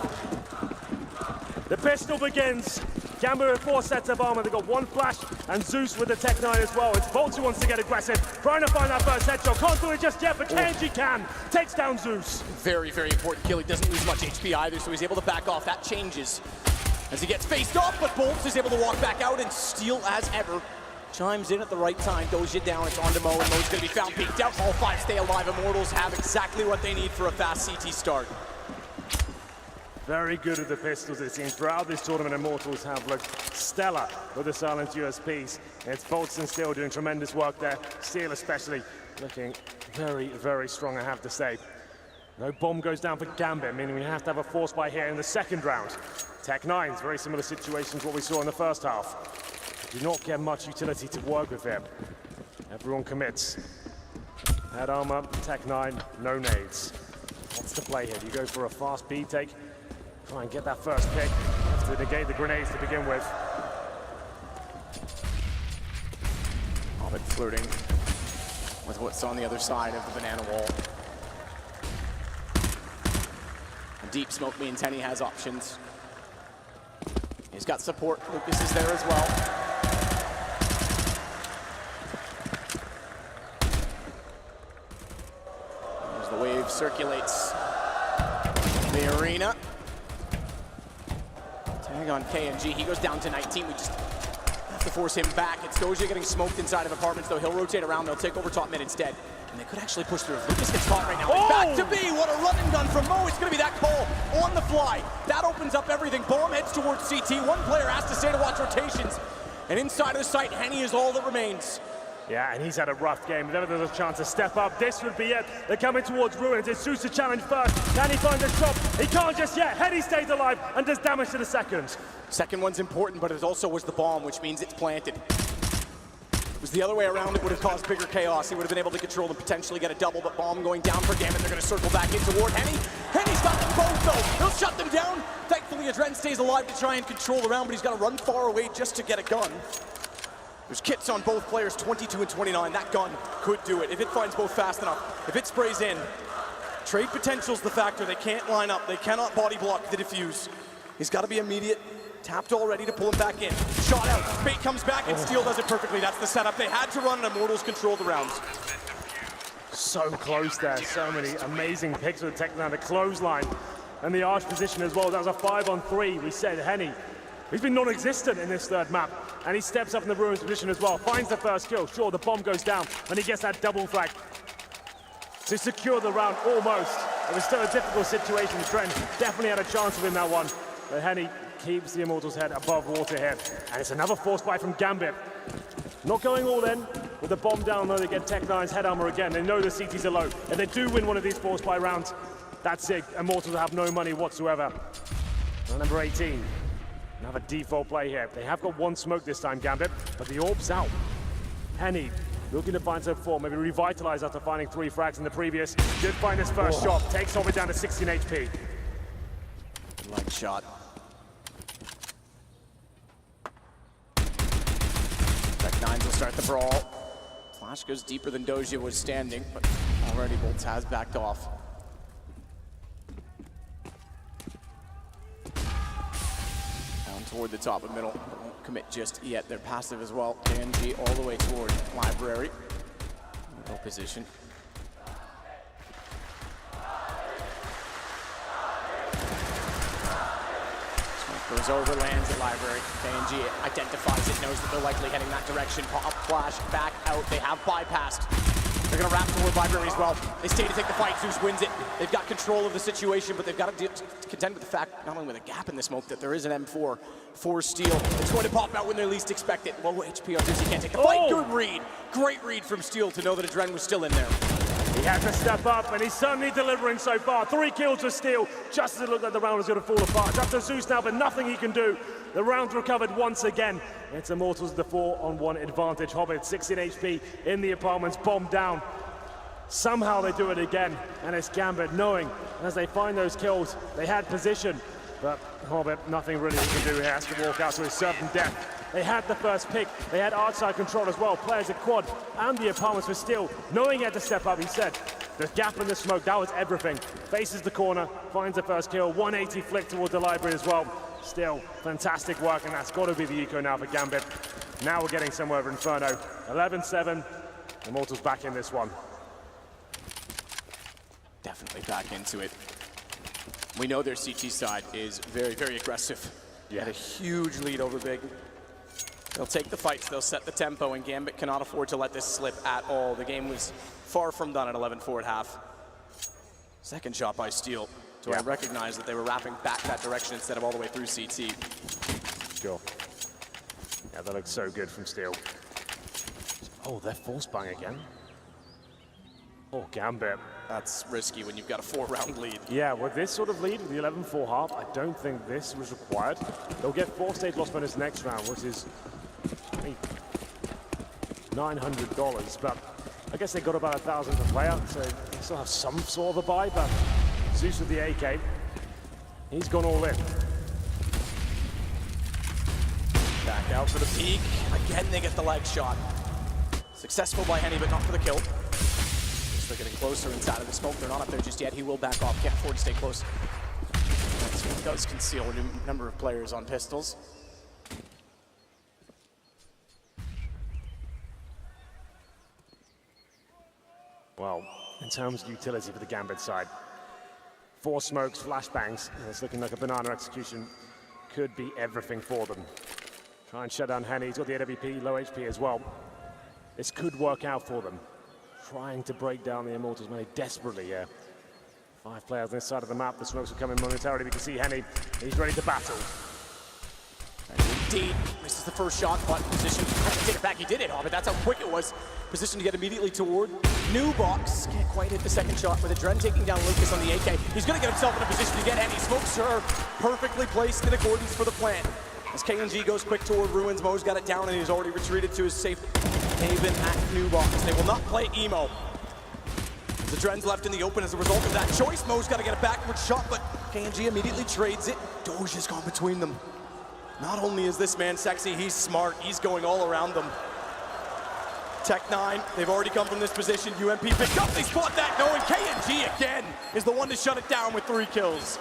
The pistol begins. Gambit with 4 sets of armor. They've got 1 flash, and Zeus with the Tech 9 as well. It's Bolts who wants to get aggressive, trying to find that first headshot. Can't do it just yet, but KNG can. Takes down Zeus. Very, very important kill. He doesn't lose much HP either, so he's able to back off. That changes as he gets faced off, but Bolts is able to walk back out and steal as ever. Chimes in at the right time, goes you down, it's on to Mo, and Mo's gonna be found peeked out. All 5 stay alive. Immortals have exactly what they need for a fast CT start. Very good with the pistols, it seems. Throughout this tournament, Immortals have looked stellar with the silenced USPs. It's Bolts and Steel doing tremendous work there. Steel especially looking very, very strong, I have to say. No bomb goes down for Gambit, meaning we have to have a force buy here in the second round. Tech9's very similar situation to what we saw in the first half. Do not get much utility to work with here. Everyone commits. Head armor, Tech9, no nades. What's the play here? Do you go for a fast B take? Try and get that first pick. Have to negate the grenades to begin with. Gambit flirting with what's on the other side of the banana wall. A deep smoke means Henny has options. He's got support. Lucas is there as well. As the wave circulates the arena. Tag on KNG. He goes down to 19. We just have to force him back. It's Doja getting smoked inside of apartments, though. He'll rotate around. They'll take over top mid instead. And they could actually push through. Lucas gets caught right now. Oh! Back to B. What a run and gun from Mo. It's going to be that call on the fly. That opens up everything. Bomb heads towards CT. One player has to stay to watch rotations. And inside of the site, Henny is all that remains. Yeah, and he's had a rough game. If ever there's a chance to step up, this would be it. They're coming towards Ruins. It's Zeus to challenge first. Can he find a shot? He can't just yet. Henny stays alive and does damage to the second. Second one's important, but it also was the bomb, which means it's planted. If it was the other way around, it would have caused bigger chaos. He would have been able to control and potentially get a double, but bomb going down for Gambit. They're going to circle back in toward Henny. Henny's got them both, though. He'll shut them down. Thankfully, Adren stays alive to try and control the round, but he's got to run far away just to get a gun. There's kits on both players, 22 and 29. That gun could do it if it finds both fast enough. If it sprays in, trade potential's the factor. They can't line up. They cannot body block the defuse. He's got to be immediate. Tapped already to pull him back in. Shot out. Bait comes back and Steel does it perfectly. That's the setup. They had to run and Immortals control the rounds. So close there. So many amazing picks with the Tech9. The clothesline and the arch position as well. That was a 5-on-3. We said Henny. He's been non-existent in this third map, and he steps up in the Ruins position as well, finds the first kill. Sure, the bomb goes down, and he gets that double frag to secure the round almost. It was still a difficult situation. Trent definitely had a chance to win that one, but Henny keeps the Immortals' head above water here, and it's another force buy from Gambit. Not going all in with the bomb down, though. They get Tech9's head armor again. They know the CTs are low. If they do win one of these force buy rounds, that's it. Immortals have no money whatsoever. Round number 18. Another default play here. They have got one smoke this time, Gambit, but the orb's out. Henny looking to find some form, maybe revitalize after finding 3 frags in the previous. Did find his first shot, takes Hobbit down to 16 HP. Leg shot. Tech9 will start the brawl. Flash goes deeper than Doja was standing, but already Bolts has backed off. Toward the top of middle, won't commit just yet. They're passive as well. KNG all the way toward Library. No position. Smoke goes over, lands at Library. KNG identifies it, knows that they're likely heading that direction. Pop, flash, back out. They have bypassed. They're going to wrap toward Library as well. They stay to take the fight. Zeus wins it. They've got control of the situation, but they've got to contend with the fact, not only with a gap in the smoke, that there is an M4 for Steel. It's going to pop out when they least expect it. Low HP on Zeus. He can't take the fight. Good read. Great read from Steel to know that Adren was still in there. He had to step up, and he's certainly delivering so far. 3 kills for Steel, just as it looked like the round was going to fall apart. It's up to Zeus now, but nothing he can do. The round's recovered once again. It's Immortals the 4-on-1 advantage. Hobbit, 16 HP in the apartments, bombed down. Somehow they do it again, and it's Gambit knowing as they find those kills, they had position, but Hobbit, nothing really he can do. He has to walk out to his certain death. They had the first pick, they had outside control as well, players at quad, and the apartments were still, knowing he had to step up, he said, the gap in the smoke, that was everything. Faces the corner, finds the first kill, 180 flick towards the Library as well. Still, fantastic work, and that's got to be the eco now for Gambit. Now we're getting somewhere over Inferno. 11-7, Immortals back in this one. Definitely back into it. We know their CT side is very, very aggressive. Yeah. Had a huge lead over Big. They'll take the fights, they'll set the tempo, and Gambit cannot afford to let this slip at all. The game was far from done at 11-4 at half. Second shot by Steel. So I recognized that they were wrapping back that direction instead of all the way through CT. Sure. Yeah, that looks so good from Steel. Oh, they're force bang again. Oh, Gambit. That's risky when you've got a 4-round lead. Yeah, with this sort of lead, with the 11-4 half, I don't think this was required. They'll get 4 stage loss bonus next round, which is $900, but I guess they got about 1,000 per player, so they still have some sort of a buy, but Zeus with the AK, he's gone all in. Back out for the peek. Again, they get the leg shot. Successful by Henny, but not for the kill. They're getting closer inside of the smoke. They're not up there just yet. He will back off. Can't afford to stay close. He does conceal a number of players on pistols. Well, in terms of utility for the Gambit side, 4 smokes, flashbangs, and it's looking like a banana execution could be everything for them. Try and shut down Henny. He's got the AWP, low HP as well. This could work out for them. Trying to break down the Immortals many desperately here. 5 players on this side of the map. The smokes are coming momentarily. We can see Henny. He's ready to battle. And indeed, misses the first shot, but position. Take it back. He did it, but that's how quick it was. Position to get immediately toward new box. Can't quite hit the second shot with Adren taking down Lucas on the AK. He's going to get himself in a position to get Henny. Smokes are perfectly placed in accordance for the plan. As KNG goes quick toward Ruins, Mo's got it down and he's already retreated to his safe haven at New Box. They will not play Emo. The Dren's left in the open as a result of that choice. Mo's got to get a backward shot, but KNG immediately trades it. Doge has gone between them. Not only is this man sexy, he's smart. He's going all around them. Tech 9, they've already come from this position. UMP picked up, they spot that, no, and KNG again is the one to shut it down with 3 kills.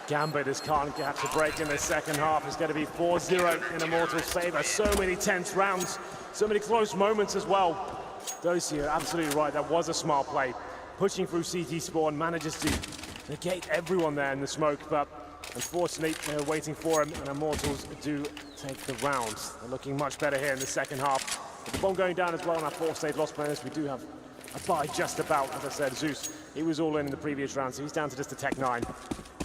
Gambit just can't catch the break in the second half. It's going to be 4-0 in Immortals' favor. So many tense rounds, so many close moments as well. Doce, you're absolutely right. That was a smart play. Pushing through CT spawn, manages to negate everyone there in the smoke, but unfortunately, they're waiting for him, and Immortals do take the rounds. They're looking much better here in the second half. With the bomb going down as well on our 4-stage loss bonus, we do have a buy just about. As I said, Zeus, he was all in the previous round, so he's down to just a Tech 9.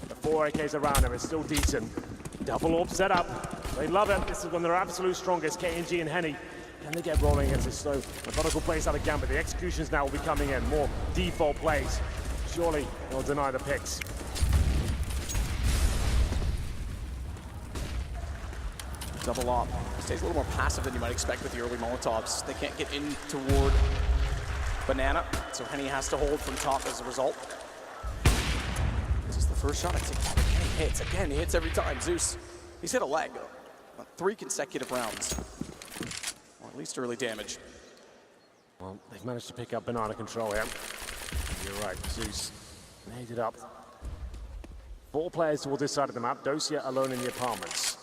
The 4 AKs around him is still decent. Double orb set up. They love it. This is when they're absolute strongest. KNG and Henny. Can they get rolling against this slow, methodical plays out of Gambit? The executions now will be coming in. More default plays. Surely they'll deny the picks. Double op. Stays a little more passive than you might expect with the early Molotovs. They can't get in toward Banana, so Henny has to hold from top as a result. This is the first shot. I think he hits. Again, he hits every time. Zeus, he's hit a leg. 3 consecutive rounds. Or at least early damage. Well, they've managed to pick up Banana control here. You're right, Zeus made it up. 4 players towards this side of the map. Docia alone in the apartments.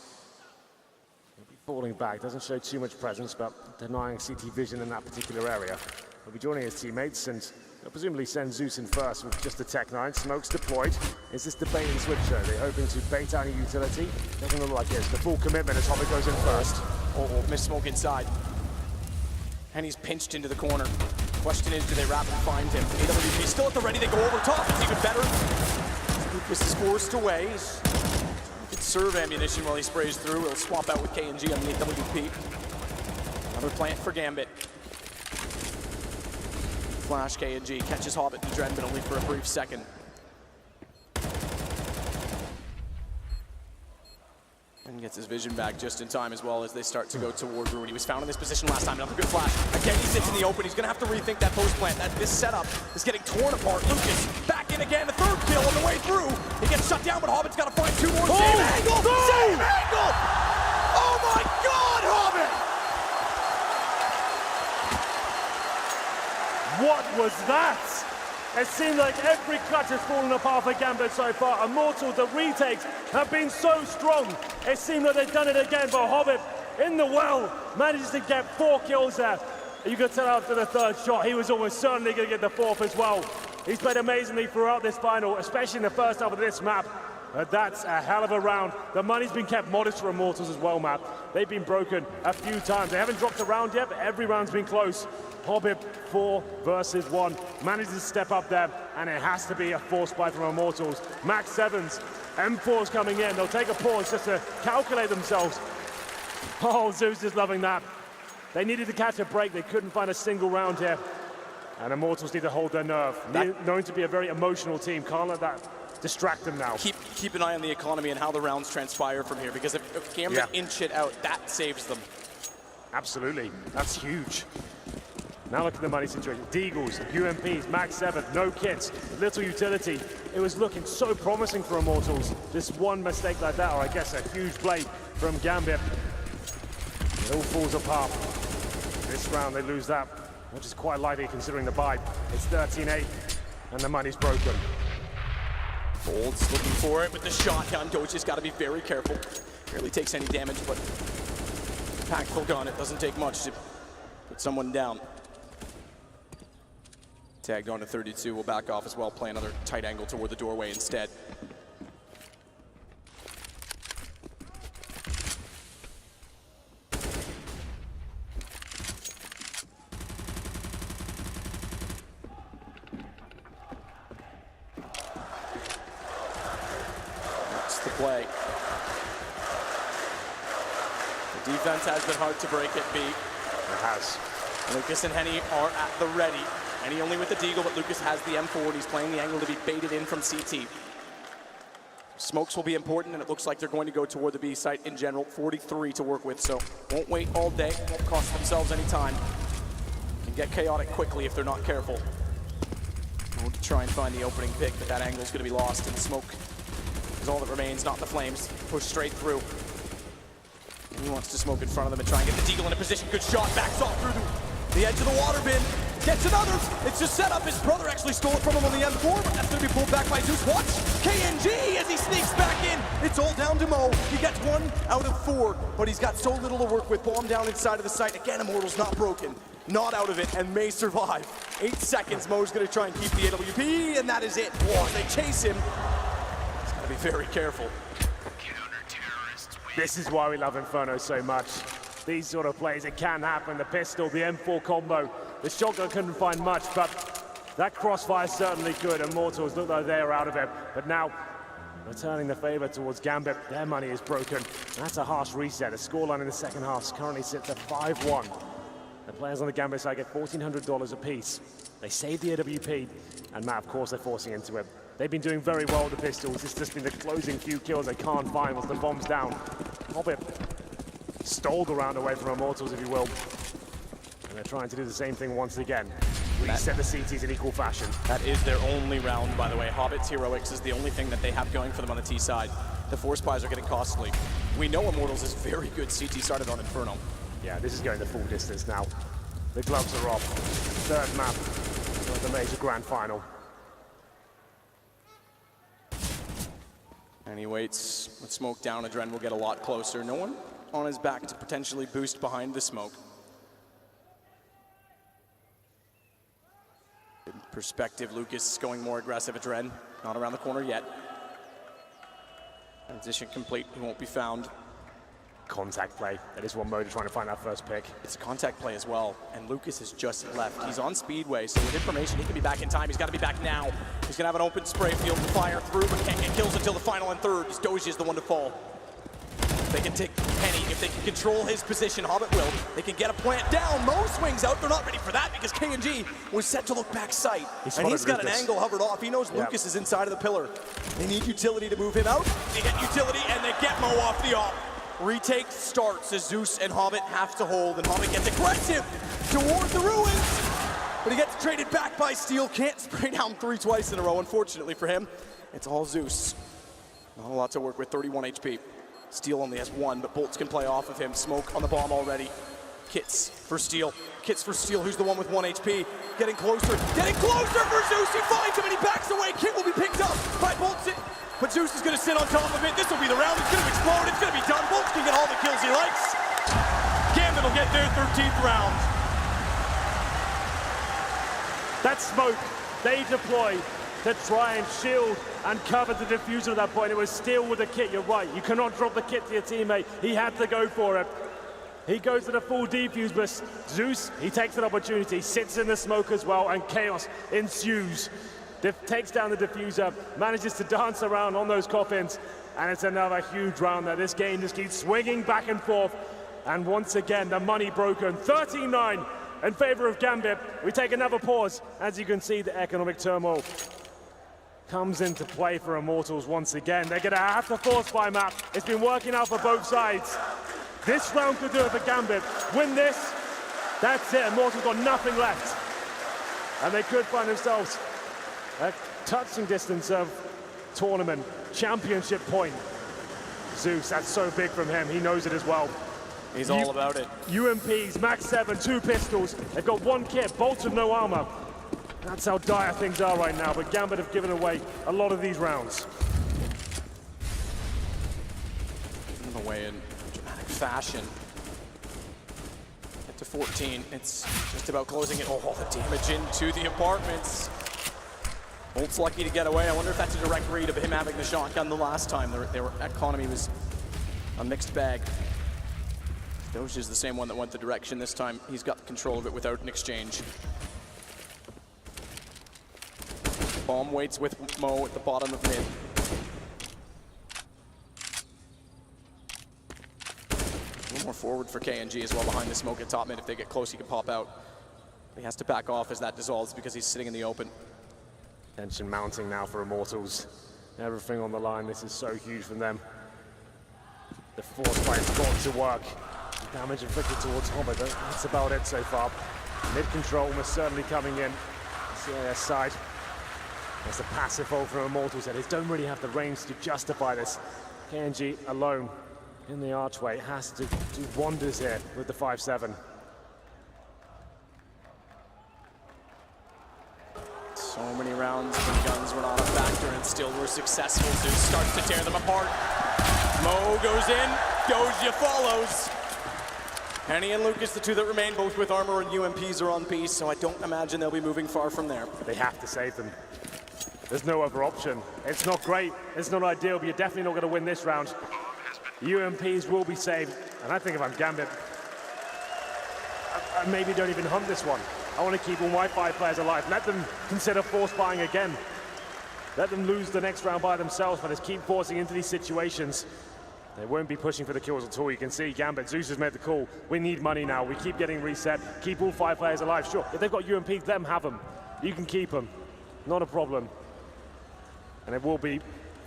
He'll be falling back. Doesn't show too much presence, but denying CT vision in that particular area. He'll be joining his teammates, and they'll presumably send Zeus in first with just a Tech 9. Smokes deployed. Is this the bait and switch show? They're hoping to bait out a utility. Doesn't look like it. The full commitment as Hobbit goes in first. Oh, missed smoke inside. Henny's pinched into the corner. Question is, do they wrap and find him? AWP still at the ready. They go over top. It's even better. Lucas is forced away. He can serve ammunition while he sprays through. He'll swap out with KNG on the AWP. Another plant for Gambit. Flash KNG catches Hobbit and Dren, but only for a brief second. And gets his vision back just in time as well as they start to go toward Ruin. He was found in this position last time. Another good flash. Again, he sits in the open. He's going to have to rethink that post plant. This setup is getting torn apart. Lucas back in again. The 3rd kill on the way through. He gets shut down, but Hobbit's got to find 2 more. Same angle! Same angle! Oh my God, Hobbit! What was that? It seemed like every clutch has fallen apart for Gambit so far. Immortals, the retakes have been so strong. It seemed like they've done it again, but Hobbit in the well manages to get 4 kills there. You could tell after the 3rd shot, he was almost certainly going to get the 4th as well. He's played amazingly throughout this final, especially in the first half of this map. But that's a hell of a round. The money's been kept modest for Immortals as well, Matt. They've been broken a few times. They haven't dropped a round yet, but every round's been close. Hobbit 4 versus 1. Manages to step up there, and it has to be a force buy from Immortals. Max 7s, M4s coming in. They'll take a pause just to calculate themselves. Oh, Zeus is loving that. They needed to catch a break. They couldn't find a single round here. And Immortals need to hold their nerve. Known to be a very emotional team. Can't let that distract them now. Keep an eye on the economy and how the rounds transpire from here, because if Gambit inch it out, that saves them. Absolutely. That's huge. Now look at the money situation. Deagles, UMPs, Max 7, no kits, little utility. It was looking so promising for Immortals. Just one mistake like that, or I guess a huge play from Gambit. It all falls apart. This round they lose that, which is quite likely considering the buy. It's 13-8, and the money's broken. Bolts looking for it with the shotgun. Doja's got to be very careful. Barely takes any damage, but impactful gun. It doesn't take much to put someone down. Tagged on to 32, will back off as well, play another tight angle toward the doorway instead. That's the play. The defense has been hard to break at B. It has. Lucas and Henny are at the ready. Henny only with the deagle, but Lucas has the M4, and he's playing the angle to be baited in from CT. Smokes will be important, and it looks like they're going to go toward the B site in general. 43 to work with, so won't wait all day, won't cost themselves any time. Can get chaotic quickly if they're not careful. Going to try and find the opening pick, but that angle's going to be lost, and smoke is all that remains, not the flames. Push straight through. And he wants to smoke in front of them and try and get the deagle in a position. Good shot, backs off through the edge of the water bin. Gets another. It's just set up. His brother actually stole it from him on the M4, but that's going to be pulled back by Zeus. Watch KNG as he sneaks back in. It's all down to Mo. He gets 1 out of 4, but he's got so little to work with. Bomb down inside of the site. Again, Immortals not broken, not out of it, and may survive. 8 seconds. Mo's going to try and keep the AWP, and that is it. Whoa, they chase him. He's got to be very careful. This is why we love Inferno so much. These sort of plays, it can happen. The pistol, the M4 combo. The shotgun couldn't find much, but that crossfire is certainly good. Immortals look like they're out of it. But now, returning the favor towards Gambit, their money is broken. That's a harsh reset. The scoreline in the second half currently sits at 5-1. The players on the Gambit side get $1,400 apiece. They save the AWP, and Matt, of course, they're forcing into it. They've been doing very well with the pistols. It's just been the closing few kills they can't find once the bomb's down. Hobbit stole the round away from Immortals, if you will. And they're trying to do the same thing once again. Reset the CTs in equal fashion. That is their only round, by the way. Hobbit's Heroics is the only thing that they have going for them on the T side. The force buys are getting costly. We know Immortals is very good. CT started on Inferno. Yeah, this is going the full distance now. The gloves are off. Third map of the major grand final. And he waits with smoke down. Adren will get a lot closer. No one on his back to potentially boost behind the smoke. Good perspective. Lucas going more aggressive. Adren not around the corner yet. Transition complete. He won't be found. Contact play. That is one mode of trying to find that first pick. It's a contact play as well, and Lucas has just left. He's on Speedway, so with information, he can be back in time. He's got to be back now. He's going to have an open spray field to fire through, but can't get kills until the final and third. Doja is the one to fall. They can take Penny. If they can control his position, Hobbit will. They can get a plant down. Mo swings out. They're not ready for that because KNG was set to look back sight. And he's got an angle hovered off. He knows Lucas is inside of the pillar. They need utility to move him out. They get utility, and they get Mo off the op. Retake starts as Zeus and Hobbit have to hold, and Hobbit gets aggressive toward the ruins, but he gets traded back by Steel. Can't spray down 3 twice in a row, unfortunately for him. It's all Zeus. Not a lot to work with, 31 HP. Steel only has 1, but Bolts can play off of him. Smoke on the bomb already. Kits for Steel. Kits for Steel, who's the one with 1 HP. Getting closer for Zeus. He finds him and he backs away. Kit will be picked up by Bolts. But Zeus is going to sit on top of it. This will be the round. It's going to explode. It's going to be done. Bolts can get all the kills he likes. Gambit will get their 13th round. That smoke they deploy to try and shield and cover the diffuser at that point. It was Steel with the kit, you're right. You cannot drop the kit to your teammate. He had to go for it. He goes to the full defuse, but Zeus, he takes an opportunity, sits in the smoke as well, and chaos ensues. Takes down the diffuser, manages to dance around on those coffins, and it's another huge round there. This game just keeps swinging back and forth, and once again, the money broken. 13-9 in favor of Gambit. We take another pause. As you can see, the economic turmoil comes into play for Immortals once again. They're gonna have to force buy map. It's been working out for both sides. This round could do it for Gambit. Win this, that's it. Immortals got nothing left. And they could find themselves a touching distance of tournament championship point. Zeus, that's so big from him. He knows it as well. He's all about it. UMPs, Max 7, 2 pistols. They've got 1 kit, bolts with no armor. That's how dire things are right now, but Gambit have given away a lot of these rounds. Given away in dramatic fashion. Get to 14. It's just about closing it. Oh, the damage into the apartments. Bolt's lucky to get away. I wonder if that's a direct read of him having the shotgun the last time. That economy was a mixed bag. Doge is the same one that went the direction this time. He's got control of it without an exchange. Bomb waits with Mo at the bottom of mid. A little more forward for KNG as well behind the smoke at top mid. If they get close, he can pop out. He has to back off as that dissolves because he's sitting in the open. Tension mounting now for Immortals. Everything on the line. This is so huge from them. The force fight's got to work. Damage inflicted towards Hobbit. That's about it so far. Mid control almost certainly coming in. CIS side. There's a passive hold from Immortals that don't really have the range to justify this. KNG alone in the archway has to do wonders here with the 5-7. So many rounds when guns were not a factor and still were successful. Zeus starts to tear them apart. Mo goes in, Doja follows. Henny and Lucas, the two that remain, both with armor and UMPs are on piece, so I don't imagine they'll be moving far from there. They have to save them. There's no other option. It's not great, it's not ideal, but you're definitely not going to win this round. UMPs will be saved, and I think if I'm Gambit, I maybe don't even hunt this one. I want to keep all my 5 players alive. Let them consider force buying again. Let them lose the next round by themselves, but just keep forcing into these situations. They won't be pushing for the kills at all. You can see Gambit, Zeus has made the call. We need money now. We keep getting reset. Keep all 5 players alive. Sure, if they've got UMPs, let them have them. You can keep them. Not a problem. And it will be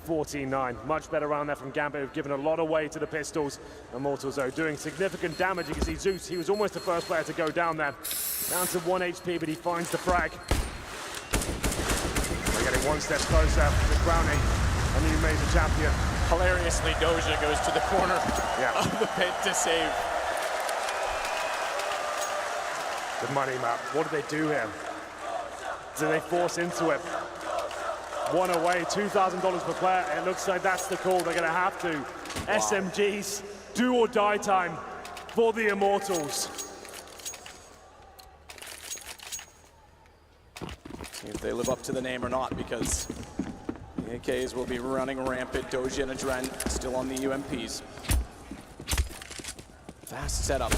14-9. Much better round there from Gambit, who've given a lot away to the pistols. Immortals, though, doing significant damage. You can see Zeus, he was almost the first player to go down there. Down to 1 HP, but he finds the frag. We're getting 1 step closer to crowning a new major champion. Hilariously, Doja goes to the corner of the pit to save. The money map. What do they do here? Do they force into it? 1 away, $2,000 per player. It looks like that's the call. They're going to have to. Wow. SMGs, do or die time for the Immortals. See if they live up to the name or not, because the AKs will be running rampant. Doja and Adren still on the UMPs. Fast setup.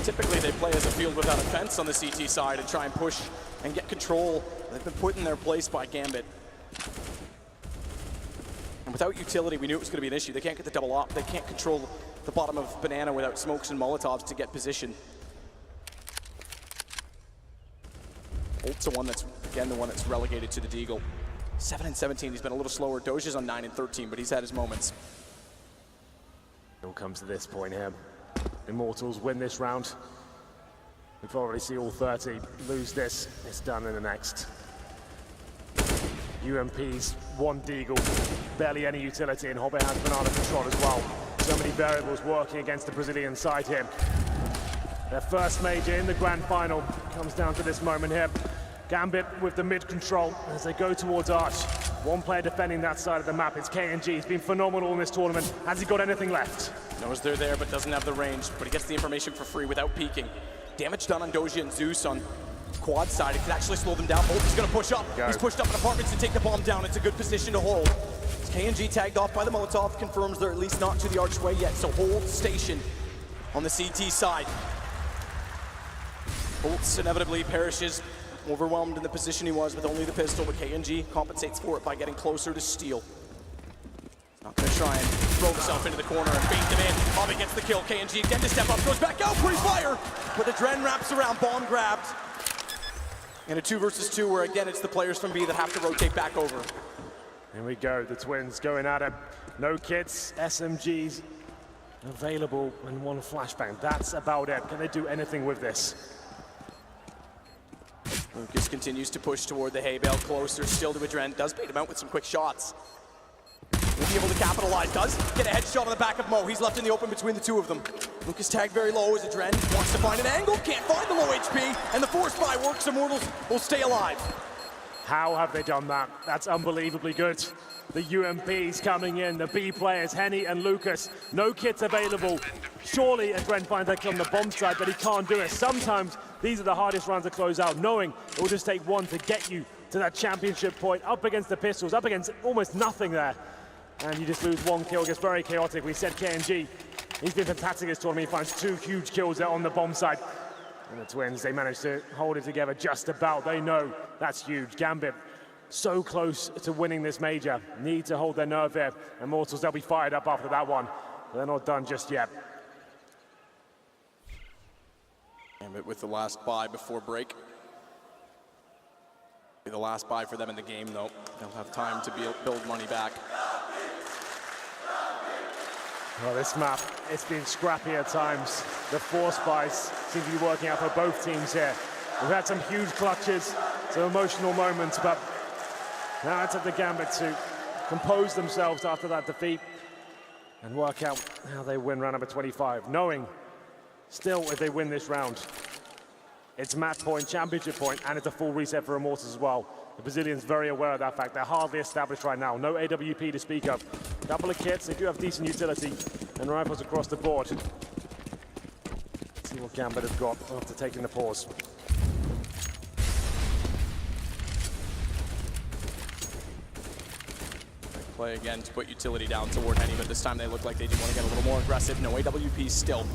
Typically they play as a field without a fence on the CT side and try and push and get control. They've been put in their place by Gambit. And without utility, we knew it was going to be an issue. They can't get the double op. They can't control the bottom of Banana without smokes and Molotovs to get position. Bolt's the one that's, again, the one that's relegated to the Deagle. 7 and 17, he's been a little slower. Doja's on 9 and 13, but he's had his moments. It all comes to this point here. Immortals win this round. We've already seen all 30 lose this. It's done in the next. UMPs, 1 Deagle, barely any utility, and Hobbit has banana control as well. So many variables working against the Brazilian side here. Their first major in the grand final comes down to this moment here. Gambit with the mid control as they go towards Arch. 1 player defending that side of the map. It's KNG. He's been phenomenal in this tournament. Has he got anything left? Knows they're there, but doesn't have the range. But he gets the information for free without peeking. Damage done on Doja and Zeus on quad side. It could actually slow them down. Bolt is going to push up. Go. He's pushed up in apartments to take the bomb down. It's a good position to hold. KNG tagged off by the Molotov, confirms they're at least not to the archway yet, so hold station on the CT side. Bolts inevitably perishes, overwhelmed in the position he was with only the pistol, but KNG compensates for it by getting closer to Steel. Not gonna try and throw himself into the corner and bait them in. Hobbit gets the kill. KNG again to step up, goes back out, pre-fire, but the Dren wraps around, bomb grabbed. In a 2 versus 2 where again it's the players from B that have to rotate back over. Here we go, the Twins going at it. No kits, SMGs available, and 1 flashbang. That's about it. Can they do anything with this? Lucas continues to push toward the hay bale, closer still to Adren. Does bait him out with some quick shots. Will be able to capitalize. Does get a headshot on the back of Mo. He's left in the open between the 2 of them. Lucas tagged very low as Adren wants to find an angle. Can't find the low HP. And the force buy works. Immortals will stay alive. How have they done that? That's unbelievably good. The UMPs coming in, the B players, Henny and Lucas. No kits available. Surely Adren finds that kill on the bomb side, but he can't do it. Sometimes these are the hardest rounds to close out, knowing it will just take 1 to get you to that championship point, up against the pistols, up against almost nothing there. And you just lose 1 kill. It gets very chaotic. We said KNG, he's been fantastic this tournament. He finds 2 huge kills there on the bomb side. And the Twins, they managed to hold it together just about. They know that's huge. Gambit, so close to winning this major. Need to hold their nerve here. Immortals, they'll be fired up after that one. But they're not done just yet. Gambit with the last buy before break. Be the last buy for them in the game, though. They'll have time to build money back. Well, this map, it's been scrappy at times. The force buys seem to be working out for both teams here. We've had some huge clutches, some emotional moments, but now it's up to Gambit to compose themselves after that defeat and work out how they win round number 25, knowing still if they win this round, it's match point, championship point, and it's a full reset for Immortals as well. The Brazilians very aware of that fact. They're hardly established right now. No AWP to speak of. Couple of kits, they do have decent utility, and rifles across the board. Let's see what Gambit has got after taking the pause. Play again to put utility down toward Henny, but this time they look like they do want to get a little more aggressive. No AWP still.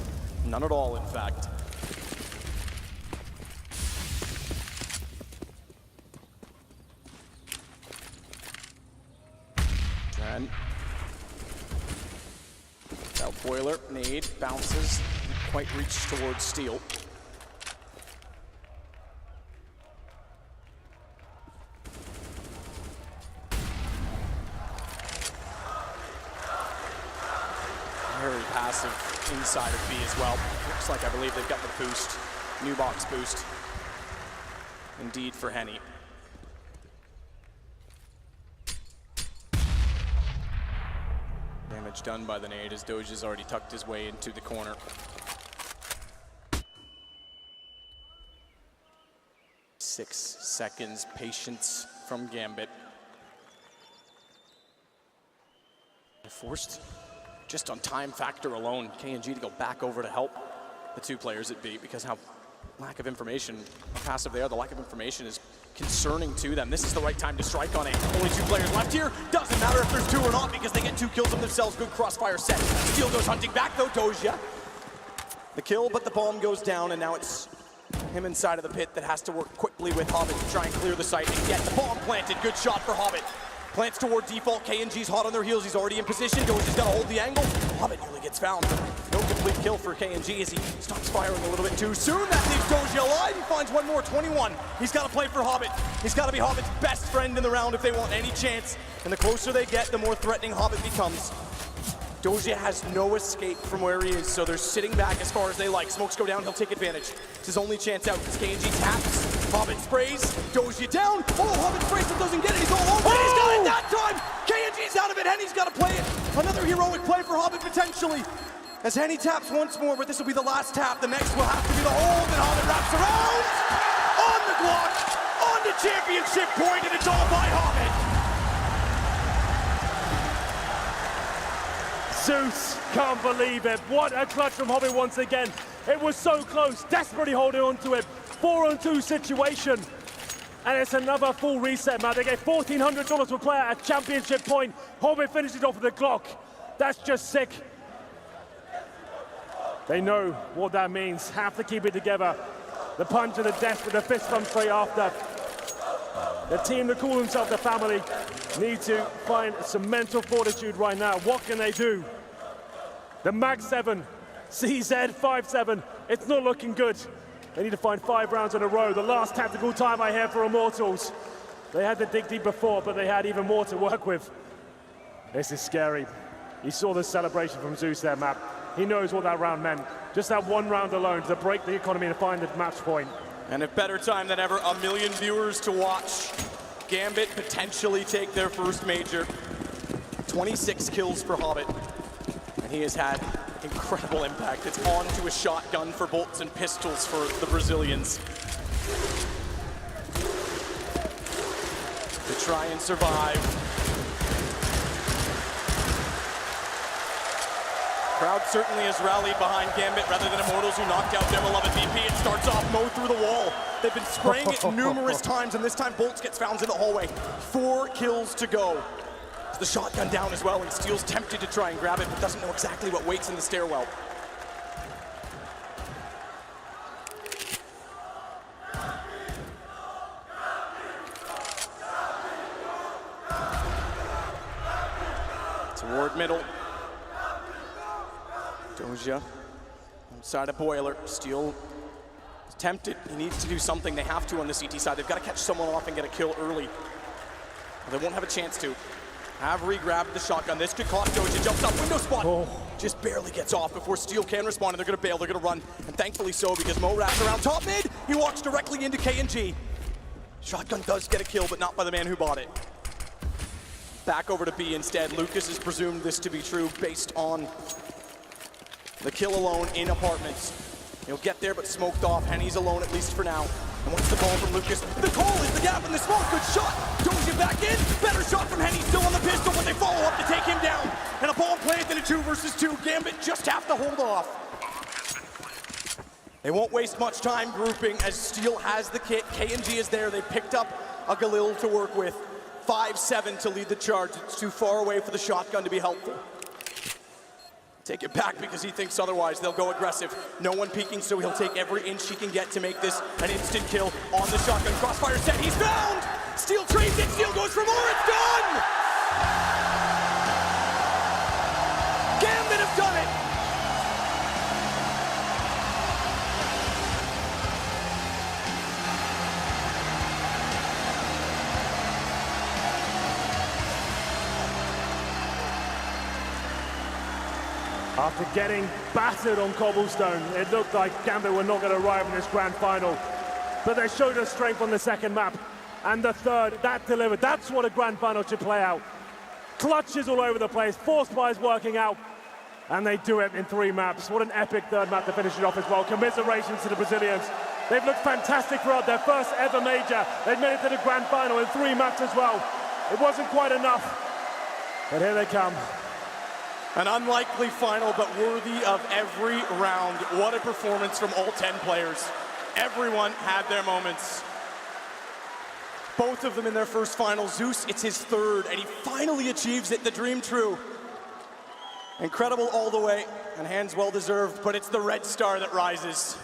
None at all, in fact. Dren. Out boiler, nade, bounces, didn't quite reach towards Steel. Very passive inside of B as well. Looks like I believe they've got the boost, new box boost. Indeed for Henny. Damage done by the nade as Doge has already tucked his way into the corner. Six seconds, patience from Gambit. They're forced just on time factor alone, KNG to go back over to help the 2 players at B because how lack of information, how passive they are, the lack of information is concerning to them. This is the right time to strike on it. Only 2 players left here. Doesn't matter if there's 2 or not because they get 2 kills of themselves. Good crossfire set. Steel goes hunting back though, Doja. The kill, but the bomb goes down and now it's him inside of the pit that has to work quickly with Hobbit to try and clear the site and get the bomb planted. Good shot for Hobbit. Plants toward default. KNG's hot on their heels. He's already in position. Doja's got to hold the angle. Hobbit nearly gets found. No complete kill for KNG as he stops firing a little bit too soon. That leaves Doja alive. He finds one more, 21. He's got to play for Hobbit. He's got to be Hobbit's best friend in the round if they want any chance. And the closer they get, the more threatening Hobbit becomes. Doja has no escape from where he is, so they're sitting back as far as they like. Smokes go down, he'll take advantage. It's his only chance out because KNG taps. Hobbit sprays, Doja down. Oh, Hobbit sprays but doesn't get it. He's all over it. He's got it that time. KNG's out of it. Henny's got to play it. Another heroic play for Hobbit potentially. As Henny taps once more, but this will be the last tap. The next will have to be the hold, and Hobbit wraps around. On the block, on the championship point, and it's all by Hobbit. Zeus can't believe it. What a clutch from Hobbit once again. It was so close, desperately holding on to it. 4-on-2 situation. And it's another full reset, man. They get $1,400 per player at championship point. Hobbit finishes off with the Glock. That's just sick. They know what that means. Have to keep it together. The punch to the desk with the fist bump straight after. The team that call themselves the family need to find some mental fortitude right now. What can they do? The Mag 7, CZ 5-7. It's not looking good. They need to find 5 rounds in a row. The last tactical time I hear for Immortals. They had the dig deep before, but they had even more to work with. This is scary. You saw the celebration from Zeus there, Map. He knows what that round meant. Just that one round alone to break the economy and find the match point. And if better time than ever, 1 million viewers to watch. Gambit potentially take their first major. 26 kills for Hobbit. And he has had incredible impact. It's on to a shotgun for bolts and pistols for the Brazilians. To try and survive. Crowd certainly has rallied behind Gambit rather than Immortals, who knocked out their beloved VP. It starts off Mo through the wall. They've been spraying it numerous times, and this time Bolts gets found in the hallway. 4 kills to go. The shotgun down as well, and Steel's tempted to try and grab it, but doesn't know exactly what waits in the stairwell. Toward middle. Doja inside a boiler. Steel is tempted. He needs to do something. They have to on the CT side. They've got to catch someone off and get a kill early. They won't have a chance to. Have re-grabbed the shotgun. This could cost Doja. Jumps up, window spot. Just barely gets off before Steel can respond, and they're going to bail. They're going to run, and thankfully so, because Mo wraps around top mid. He walks directly into KNG. Shotgun does get a kill, but not by the man who bought it. Back over to B instead. Lucas has presumed this to be true based on the kill alone in apartments. He'll get there, but smoked off. Henny's alone, at least for now. And what's the call from Lucas? The call is the gap in the smoke. Good shot. Doja back in. Better shot from Henny. Still on the pistol, but they follow up to take him down. And a ball planted in a 2 versus 2. Gambit just have to hold off. They won't waste much time grouping as Steel has the kit. KNG is there. They picked up a Galil to work with. 5-7 to lead the charge. It's too far away for the shotgun to be helpful. Take it back because he thinks otherwise. They'll go aggressive. No one peeking, so he'll take every inch he can get to make this an instant kill on the shotgun. Crossfire set, he's found! Steel trades it, Steel goes for more, it's done! Gambit have done it! After getting battered on cobblestone, it looked like Gambit were not going to arrive in this grand final. But they showed us strength on the second map. And the third, that delivered. That's what a grand final should play out. Clutches all over the place, force buys working out. And they do it in 3 maps. What an epic third map to finish it off as well. Commiserations to the Brazilians. They've looked fantastic throughout their first ever major. They've made it to the grand final in 3 maps as well. It wasn't quite enough. But here they come. An unlikely final, but worthy of every round. What a performance from all 10 players. Everyone had their moments. Both of them in their first final. Zeus, it's his 3rd, and he finally achieves it, the dream true. Incredible all the way, and hands well deserved, but it's the red star that rises.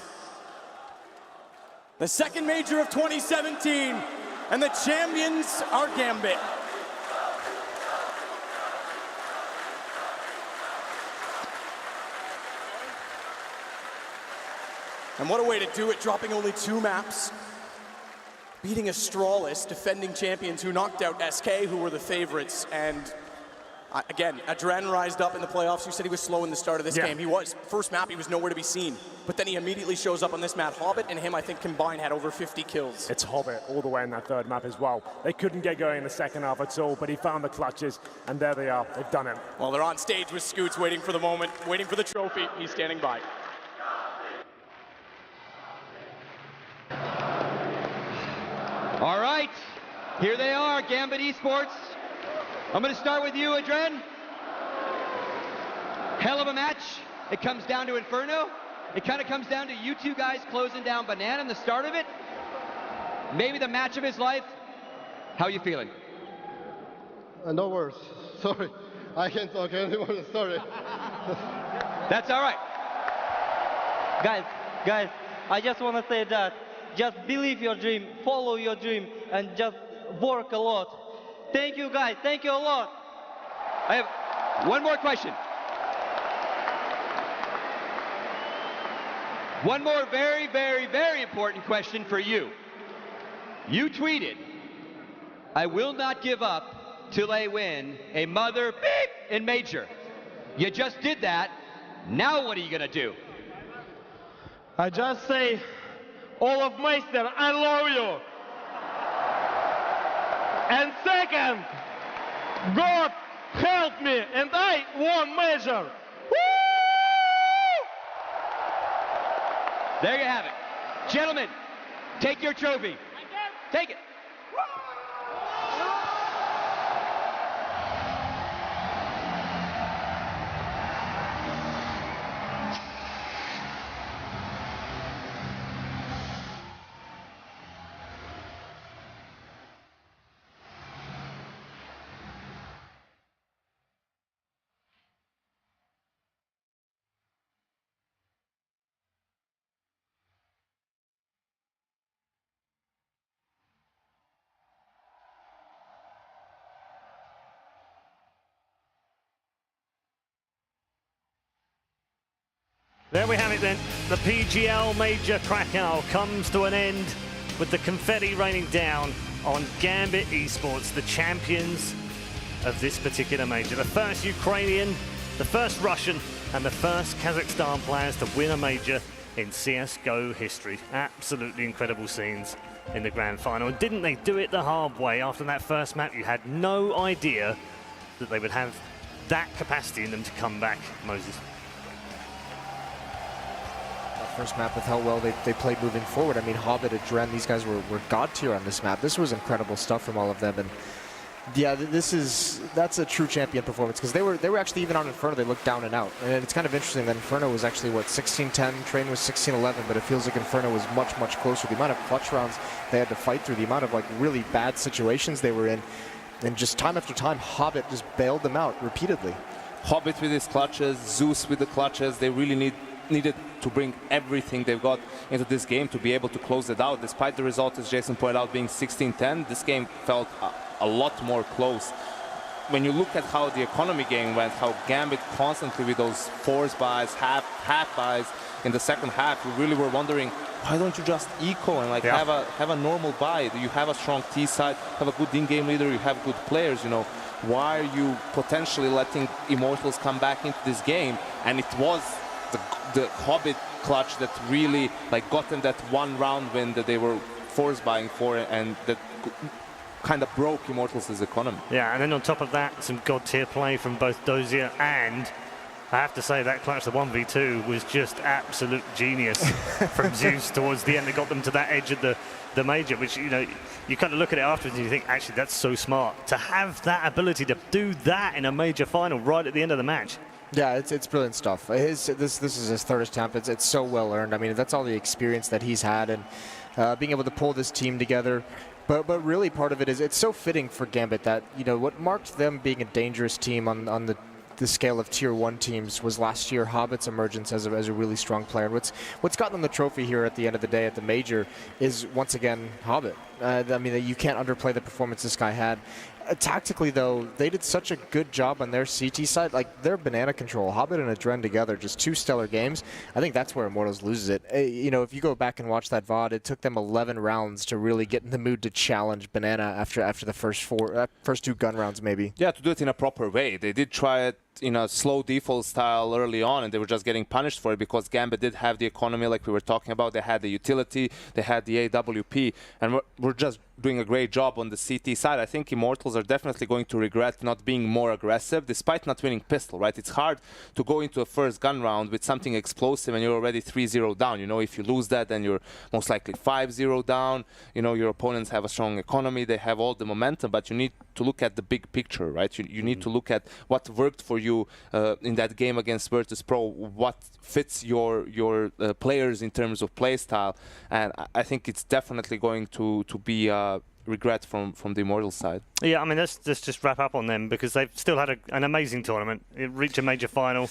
The second major of 2017, and the champions are Gambit. And what a way to do it, dropping only 2 maps. Beating Astralis, defending champions who knocked out SK, who were the favorites. And again, Adren rised up in the playoffs. You said he was slow in the start of this game. He was. First map, he was nowhere to be seen. But then he immediately shows up on this map. Hobbit and him, I think, combined had over 50 kills. It's Hobbit all the way in that third map as well. They couldn't get going in the second half at all, but he found the clutches, and there they are. They've done it. Well, they're on stage with Scoots, waiting for the moment, waiting for the trophy. He's standing by. All right, here they are, Gambit Esports. I'm going to start with you, Adren. Hell of a match. It comes down to Inferno. It kind of comes down to you two guys closing down Banana in the start of it. Maybe the match of his life. How are you feeling? No words. Sorry. I can't talk anymore. Sorry. That's all right. Guys, I just want to say that just believe your dream, follow your dream, and just work a lot. Thank you, guys. Thank you a lot. I have one more question. One more very, very, very important question for you. You tweeted, "I will not give up till I win a mother beep in major." You just did that. Now what are you going to do? I just say, Olaf Meister, I love you. And second, God help me, and I won major. There you have it. Gentlemen, take your trophy. Take it. There we have it then. The PGL Major Krakow comes to an end with the confetti raining down on Gambit Esports, the champions of this particular major. The first Ukrainian, the first Russian, and the first Kazakhstan players to win a major in CSGO history. Absolutely incredible scenes in the grand final. And didn't they do it the hard way? After that first map, you had no idea that they would have that capacity in them to come back, Moses. First map with how well they played moving forward. I mean, Hobbit, Adren, these guys were god tier on this map. This was incredible stuff from all of them. And yeah, that's a true champion performance, because they were actually, even on Inferno, they looked down and out. And it's kind of interesting that Inferno was actually, what, 16-10, Train was 16-11, but it feels like Inferno was much, much closer. The amount of clutch rounds they had to fight through, the amount of like really bad situations they were in, and just time after time, Hobbit just bailed them out repeatedly. Hobbit with his clutches, Zeus with the clutches, they really needed to bring everything they've got into this game to be able to close it out. Despite the result, as Jason pointed out, being 16-10, this game felt a lot more close. When you look at how the economy game went, how Gambit constantly with those force buys, half buys in the second half, we really were wondering, why don't you just eco and like have a normal buy? Do you have a strong T side, have a good in-game leader, you have good players, you know? Why are you potentially letting Immortals come back into this game? And it was the Hobbit clutch that really like got them that one round win that they were force buying for, and that kind of broke Immortals' economy. Yeah, and then on top of that, some god tier play from both Dozier, and I have to say that clutch, the 1v2, was just absolute genius from Zeus towards the end. That got them to that edge of the major, which, you know, you kind of look at it afterwards and you think, actually, that's so smart to have that ability to do that in a major final right at the end of the match. Yeah, it's brilliant stuff. This is his third attempt. It's so well earned. I mean, that's all the experience that he's had, and being able to pull this team together. But really, part of it is it's so fitting for Gambit that, you know, what marked them being a dangerous team on the scale of Tier 1 teams was last year Hobbit's emergence as a really strong player. And what's gotten them the trophy here at the end of the day at the major is, once again, Hobbit. I mean, you can't underplay the performance this guy had. Tactically, though, they did such a good job on their CT side. Like, their banana control, Hobbit and Adren together, just two stellar games. I think that's where Immortals loses it. You know, if you go back and watch that VOD, it took them 11 rounds to really get in the mood to challenge Banana after the first two gun rounds, maybe. Yeah, to do it in a proper way. They did try it in a slow default style early on, and they were just getting punished for it because Gambit did have the economy like we were talking about. They had the utility, they had the AWP, and we're just doing a great job on the CT side. I think Immortals are definitely going to regret not being more aggressive, despite not winning pistol, right? It's hard to go into a first gun round with something explosive and you're already 3-0 down. You know, if you lose that, then you're most likely 5-0 down. You know, your opponents have a strong economy, they have all the momentum, but you need to look at the big picture, right? You need to look at what worked for you in that game against Virtus Pro, what fits your players in terms of play style, and I think it's definitely going to be regret from the Immortals side. Yeah, I mean, let's just wrap up on them because they've still had an amazing tournament. It reached a major final,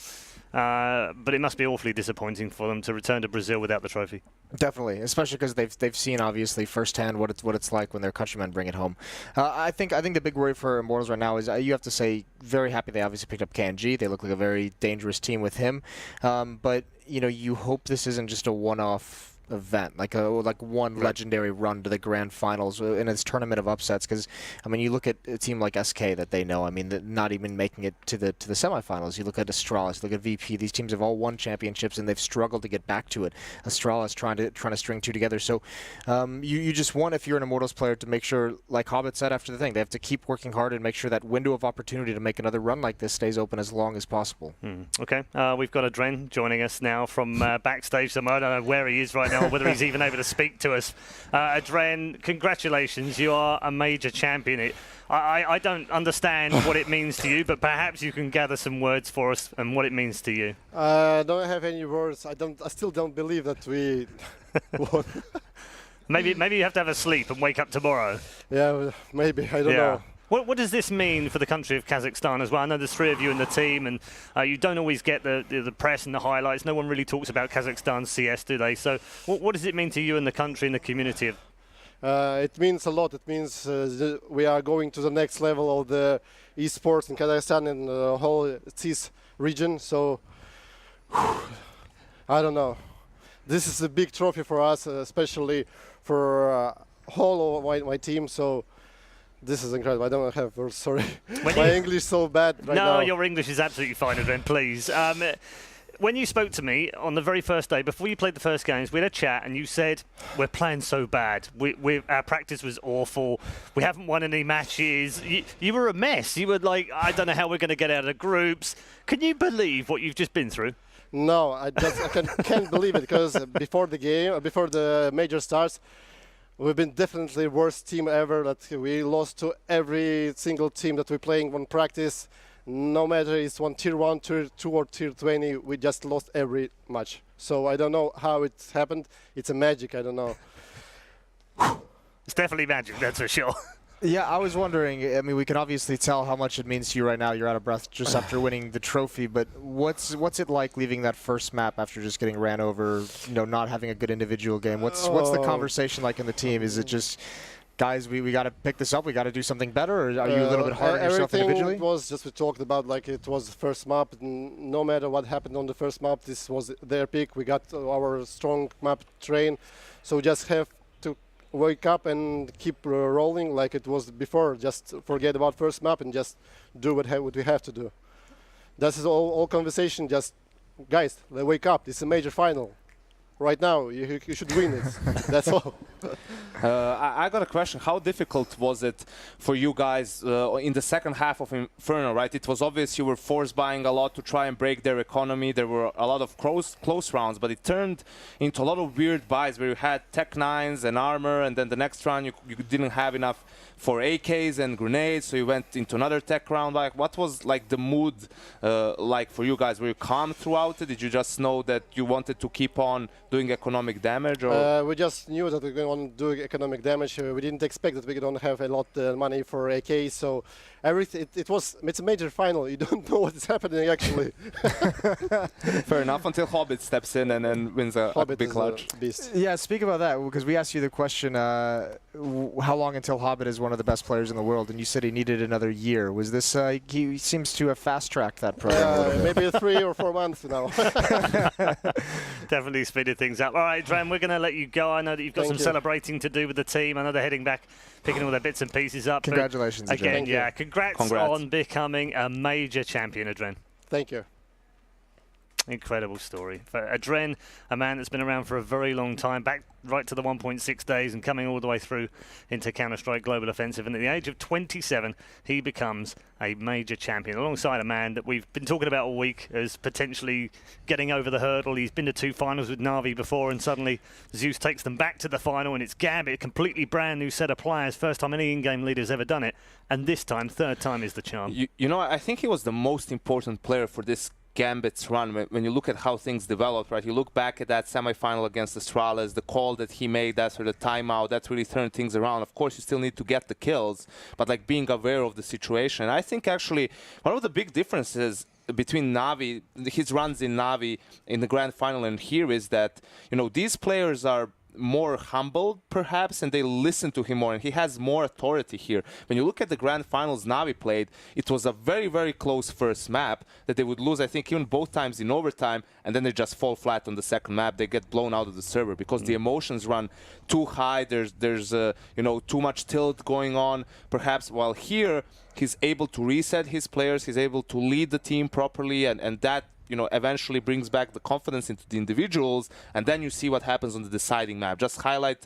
but it must be awfully disappointing for them to return to Brazil without the trophy. Definitely, especially because they've seen obviously firsthand what it's like when their countrymen bring it home. I think the big worry for Immortals right now is you have to say very happy they obviously picked up KNG. They look like a very dangerous team with him, but you know, you hope this isn't just a one-off event, like one legendary run to the grand finals in its tournament of upsets. Because I mean, you look at a team like SK that they know. I mean, not even making it to the semifinals. You look at Astralis, you look at VP. These teams have all won championships and they've struggled to get back to it. Astralis trying to string two together. So you just want, if you're an Immortals player, to make sure, like Hobbit said after the thing, they have to keep working hard and make sure that window of opportunity to make another run like this stays open as long as possible. Okay, we've got Adren joining us now from backstage somewhere. I don't know where he is right now, or whether he's even able to speak to us. Adren, congratulations, you are a major champion. I don't understand what it means to you, but perhaps you can gather some words for us and what it means to you. I don't have any words. I still don't believe that we won. Maybe you have to have a sleep and wake up tomorrow. Yeah, maybe. I don't know. What does this mean for the country of Kazakhstan as well? I know there's three of you in the team, and you don't always get the press and the highlights. No one really talks about Kazakhstan CS, do they? So what does it mean to you and the country and the community? It means a lot. It means we are going to the next level of the esports in Kazakhstan and the whole CIS region. So I don't know. This is a big trophy for us, especially for whole of my team. So this is incredible. I don't have words, sorry. My English is so bad right now. No, your English is absolutely fine, Adren, please. When you spoke to me on the very first day, before you played the first games, we had a chat and you said, we're playing so bad. Our practice was awful. We haven't won any matches. You were a mess. You were like, I don't know how we're going to get out of the groups. Can you believe what you've just been through? No, I can't believe it, because before the game, before the major starts, we've been definitely worst team ever. That we lost to every single team that we're playing on practice. No matter it's one tier 1, tier 2 or tier 20, we just lost every match. So I don't know how it happened. It's a magic, I don't know. It's definitely magic, that's for sure. Yeah, I was wondering, I mean, we can obviously tell how much it means to you right now. You're out of breath just after winning the trophy, but what's it like leaving that first map after just getting ran over, you know, not having a good individual game? What's the conversation like in the team? Is it just, guys, we got to pick this up, we got to do something better, or are you a little bit hard on yourself individually? Everything was just, we talked about, like, it was the first map. No matter what happened on the first map, this was their pick. We got our strong map train, so we just have to wake up and keep rolling like it was before. Just forget about first map and just do what we have to do. That is all conversation. Just, guys, wake up. This is a major final. Right now, you should win it. That's all. I got a question. How difficult was it for you guys in the second half of Inferno, right? It was obvious you were force buying a lot to try and break their economy. There were a lot of close rounds, but it turned into a lot of weird buys where you had Tech 9s and armor, and then the next round you didn't have enough for AKs and grenades, so you went into another tech round. Like, what was like the mood like for you guys? Were you calm throughout it? Did you just know that you wanted to keep on doing economic damage? Or? We just knew that we were going to do economic damage. We didn't expect that we don't have a lot of money for AK, so everything. It's a major final. You don't know what is happening actually. Fair enough, until Hobbit steps in and then wins a big clutch. Beast. Yeah, speak about that, because we asked you the question, how long until Hobbit is one of the best players in the world, and you said he needed another year. Was this, he seems to have fast-tracked that program? Maybe 3 or 4 months now. Definitely speeded things up. All right, Dran, we're going to let you go. I know that you've got some celebrating to do with the team. I know they're heading back, picking all their bits and pieces up. Congratulations, again. Yeah, congrats on becoming a major champion, Adren. Thank you. Incredible story. For Adren, a man that's been around for a very long time, back right to the 1.6 days and coming all the way through into Counter-Strike Global Offensive. And at the age of 27, he becomes a major champion, alongside a man that we've been talking about all week as potentially getting over the hurdle. He's been to 2 finals with Na'Vi before, and suddenly Zeus takes them back to the final, and it's Gambit, a completely brand new set of players. First time any in-game leader's ever done it. And this time, third time is the charm. You know, I think he was the most important player for this Gambit's run. When you look at how things developed, right? You look back at that semifinal against Astralis, the call that he made, that sort of timeout, that really turned things around. Of course, you still need to get the kills, but like being aware of the situation. I think actually one of the big differences between Na'Vi, his runs in Na'Vi in the grand final and here, is that, you know, these players are more humble perhaps, and they listen to him more, and he has more authority here. When you look at the grand finals Na'Vi played, it was a very, very close first map that they would lose, I think, even both times in overtime, and then they just fall flat on the second map. They get blown out of the server because the emotions run too high. There's you know, too much tilt going on perhaps, while here he's able to reset his players, he's able to lead the team properly, and that, you know, eventually brings back the confidence into the individuals, and then you see what happens on the deciding map. Just highlight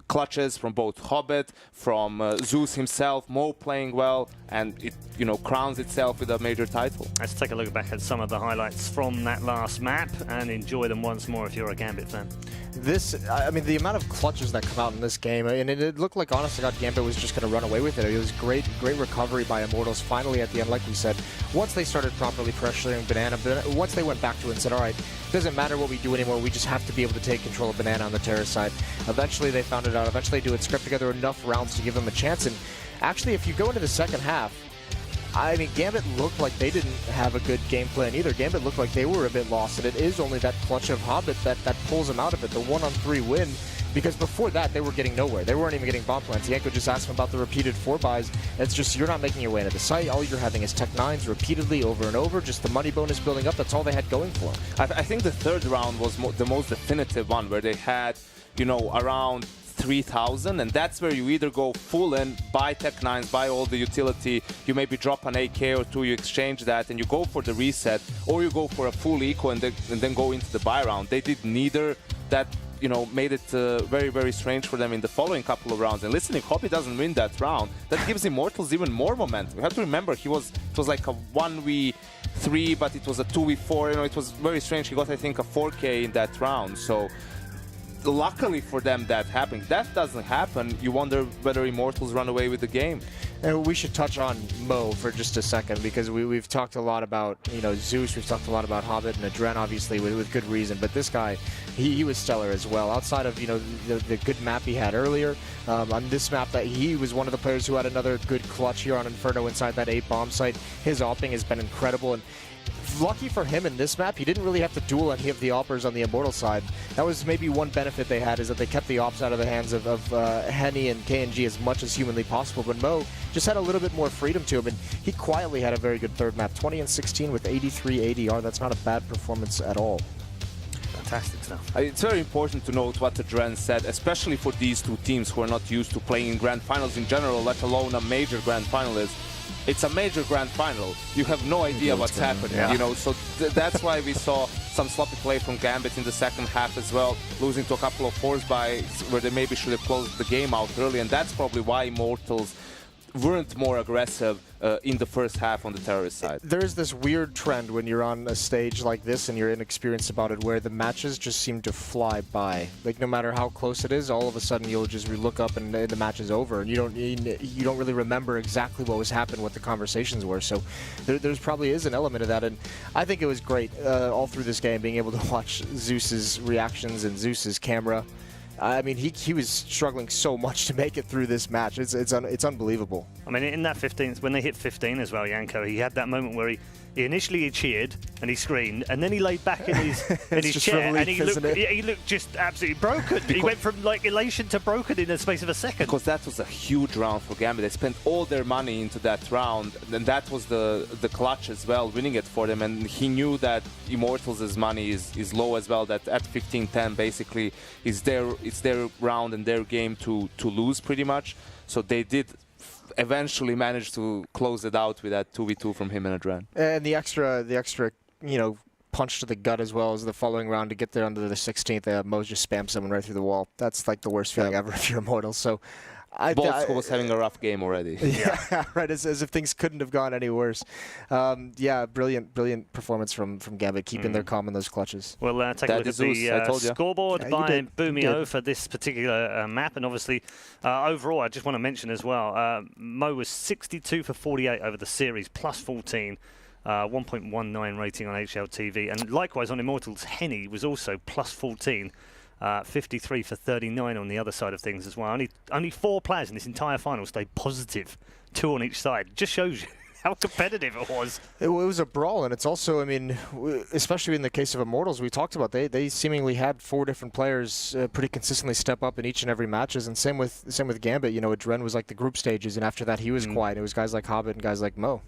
clutches from both Hobbit, from Zeus himself, Mo playing well, and it, you know, crowns itself with a major title. Let's take a look back at some of the highlights from that last map and enjoy them once more if you're a Gambit fan. This, I mean, the amount of clutches that come out in this game, and it looked like, honest to God, Gambit was just going to run away with it. It was great recovery by Immortals finally at the end, like we said. Once they started properly pressuring Banana, once they went back to it and said, all right, it doesn't matter what we do anymore, we just have to be able to take control of Banana on the terrorist side. Eventually they found it out. Eventually they do it, script together enough rounds to give them a chance. And actually, if you go into the second half, I mean, Gambit looked like they didn't have a good game plan either. Gambit looked like they were a bit lost, and it is only that clutch of Hobbit that pulls them out of it, the 1-on-3 win, because before that, they were getting nowhere. They weren't even getting bomb plants. Yanko just asked him about the repeated 4-buys. It's just, you're not making your way into the site. All you're having is Tech 9s repeatedly over and over, just the money bonus building up. That's all they had going for them. I think the third round was the most definitive one, where they had, you know, around 3,000, and that's where you either go full in, buy Tech 9s, buy all the utility, you maybe drop an AK or two, you exchange that, and you go for the reset, or you go for a full eco and then go into the buy round. They did neither. That, you know, made it very, very strange for them in the following couple of rounds. And listening, Hobby doesn't win that round. That gives Immortals even more momentum. You have to remember, it was like a 1v3, but it was a 2v4. You know, it was very strange. He got, I think, a 4K in that round. So luckily for them that happened. If that doesn't happen, you wonder whether Immortals run away with the game. And we should touch on Mo for just a second, because we've talked a lot about, you know, Zeus, we've talked a lot about Hobbit and Adren, obviously, with good reason, but this guy, he was stellar as well. Outside of, you know, the good map he had earlier, on this map, that he was one of the players who had another good clutch here on Inferno inside that 8-bomb site. His AWPing has been incredible, and lucky for him in this map, he didn't really have to duel any of the AWPers on the Immortal side. That was maybe one benefit they had, is that they kept the AWPs out of the hands of Henny and KNG as much as humanly possible. But Mo just had a little bit more freedom to him, and he quietly had a very good third map. 20 and 16 with 83 ADR. That's not a bad performance at all. Fantastic stuff. It's very important to note what Adren said, especially for these two teams who are not used to playing in grand finals in general, let alone a major grand final. It's a major grand final. You have no idea what's happening, you know, so that's why we saw some sloppy play from Gambit in the second half as well, losing to a couple of 4s by where they maybe should have closed the game out early, and that's probably why Immortals weren't more aggressive in the first half on the terrorist side. There's this weird trend when you're on a stage like this and you're inexperienced about it, where the matches just seem to fly by. Like, no matter how close it is, all of a sudden you'll just look up and the match is over, and you don't really remember exactly what was happening, what the conversations were. So there's probably is an element of that, and I think it was great all through this game, being able to watch Zeus's reactions and Zeus's camera. I mean, he was struggling so much to make it through this match. It's unbelievable. I mean, in that 15th, when they hit 15 as well, Yanko, he had that moment where he initially cheered and he screamed, and then he laid back in his chair, relief, and he looked just absolutely broken. He went from like elation to broken in the space of a second. Because that was a huge round for Gambit. They spent all their money into that round, and that was the clutch as well, winning it for them. And he knew that Immortals' money is low as well. That at 15-10 basically it's their round and their game to lose pretty much. So they did eventually manage to close it out with that 2v2 from him and Adren. And the extra, you know, punch to the gut as well as the following round to get there under the 16th. Mo's just spammed someone right through the wall. That's like the worst feeling ever if you're Immortals. So Bolts was having a rough game already. Yeah, right. As if things couldn't have gone any worse. Yeah, brilliant performance from Gambit, keeping their calm in those clutches. We'll take a look at the scoreboard by Boomio for this particular map, and obviously overall, I just want to mention as well, Mo was 62 for 48 over the series, plus 14. 1.19 rating on HLTV, and likewise on Immortals, Henny was also plus 14. 53 for 39 on the other side of things as well. Only 4 players in this entire final stayed positive, 2 on each side. Just shows you how competitive it was. It was a brawl, and it's also, I mean, especially in the case of Immortals, we talked about they seemingly had 4 different players pretty consistently step up in each and every matches, and same with Gambit. You know, Adren was like the group stages, and after that he was quiet. It was guys like Hobbit and guys like Mo.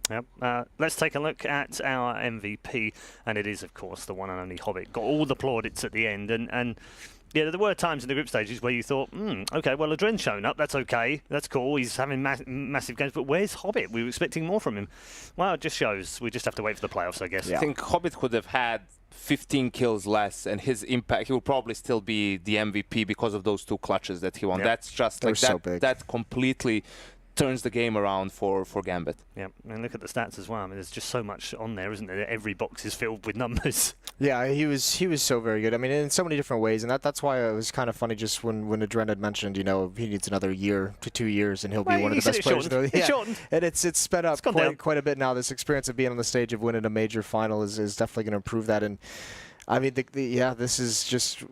Yep. Let's take a look at our MVP, and it is, of course, the one and only Hobbit. Got all the plaudits at the end, and yeah, there were times in the group stages where you thought, okay, well, Adren's shown up, that's okay, that's cool, he's having massive games, but where's Hobbit? We were expecting more from him. Well, it just shows, we just have to wait for the playoffs, I guess. Yeah. I think Hobbit could have had 15 kills less, and his impact, he will probably still be the MVP because of those 2 clutches that he won. Yep. That's just like so big. That completely turns the game around for Gambit. Yeah, and look at the stats as well. I mean, there's just so much on there, isn't there? Every box is filled with numbers. Yeah, he was so very good. I mean, in so many different ways, and that's why it was kind of funny just when Adren had mentioned, you know, he needs another year to 2 years, and he'll be one of the best players. It's shortened. And it's sped up quite a bit now. This experience of being on the stage of winning a major final is definitely going to improve that. And I mean, this is just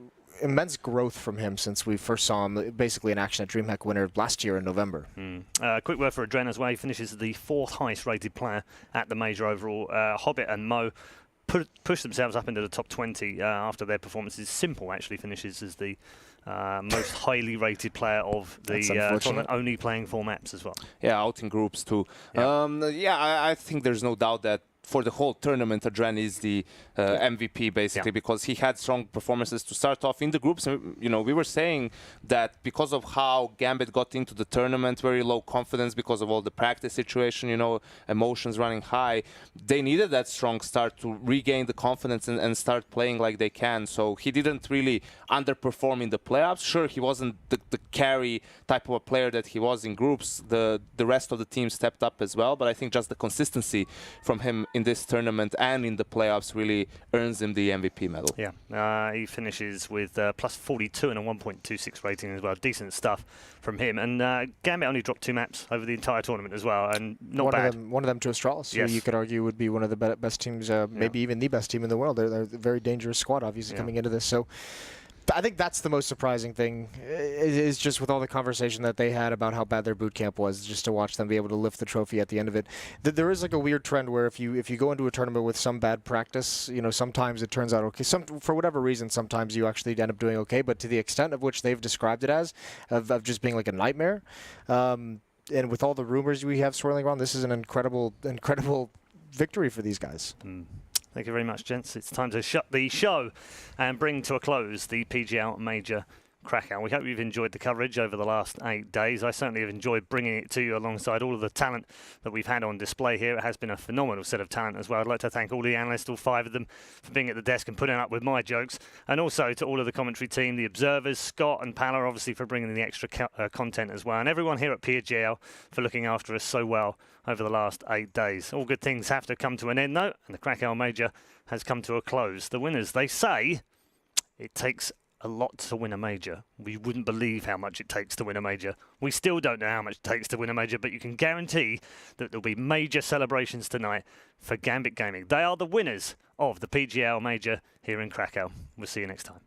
immense growth from him since we first saw him basically in action at DreamHack winner last year in November. Quick word for Adren as well. He finishes the 4th highest rated player at the major overall. Hobbit and Mo pushed themselves up into the top 20 after their performances. Simple actually finishes as the most highly rated player of the tournament, only playing 4 maps as well. Yeah, out in groups too. Yep. I think there's no doubt that for the whole tournament, Adren is the MVP basically, because he had strong performances to start off in the groups. You know, we were saying that because of how Gambit got into the tournament, very low confidence because of all the practice situation, you know, emotions running high. They needed that strong start to regain the confidence and start playing like they can. So he didn't really underperform in the playoffs. Sure, he wasn't the carry type of a player that he was in groups. The rest of the team stepped up as well, but I think just the consistency from him in this tournament and in the playoffs really earns him the MVP medal. Yeah, he finishes with plus 42 and a 1.26 rating as well. Decent stuff from him. And Gambit only dropped 2 maps over the entire tournament as well, and not bad. One of them to Astralis, who you could argue would be one of the best teams, maybe even the best team in the world. They're a very dangerous squad, obviously, coming into this. So I think that's the most surprising thing, is just with all the conversation that they had about how bad their boot camp was, just to watch them be able to lift the trophy at the end of it. There is like a weird trend where if you go into a tournament with some bad practice, you know, sometimes it turns out okay. For whatever reason, sometimes you actually end up doing okay. But to the extent of which they've described it as, of just being like a nightmare, and with all the rumors we have swirling around, this is an incredible victory for these guys. Thank you very much, gents. It's time to shut the show and bring to a close the PGL Major Krakow. We hope you've enjoyed the coverage over the last 8 days. I certainly have enjoyed bringing it to you alongside all of the talent that we've had on display here. It has been a phenomenal set of talent as well. I'd like to thank all the analysts, all 5 of them, for being at the desk and putting up with my jokes. And also to all of the commentary team, the observers, Scott and Pala, obviously, for bringing in the extra content as well. And everyone here at PGL for looking after us so well over the last 8 days. All good things have to come to an end, though, and the Krakow Major has come to a close. The winners, they say, it takes a lot to win a major. We wouldn't believe how much it takes to win a major. We still don't know how much it takes to win a major, but you can guarantee that there'll be major celebrations tonight for Gambit Gaming. They are the winners of the PGL Major here in Krakow. We'll see you next time.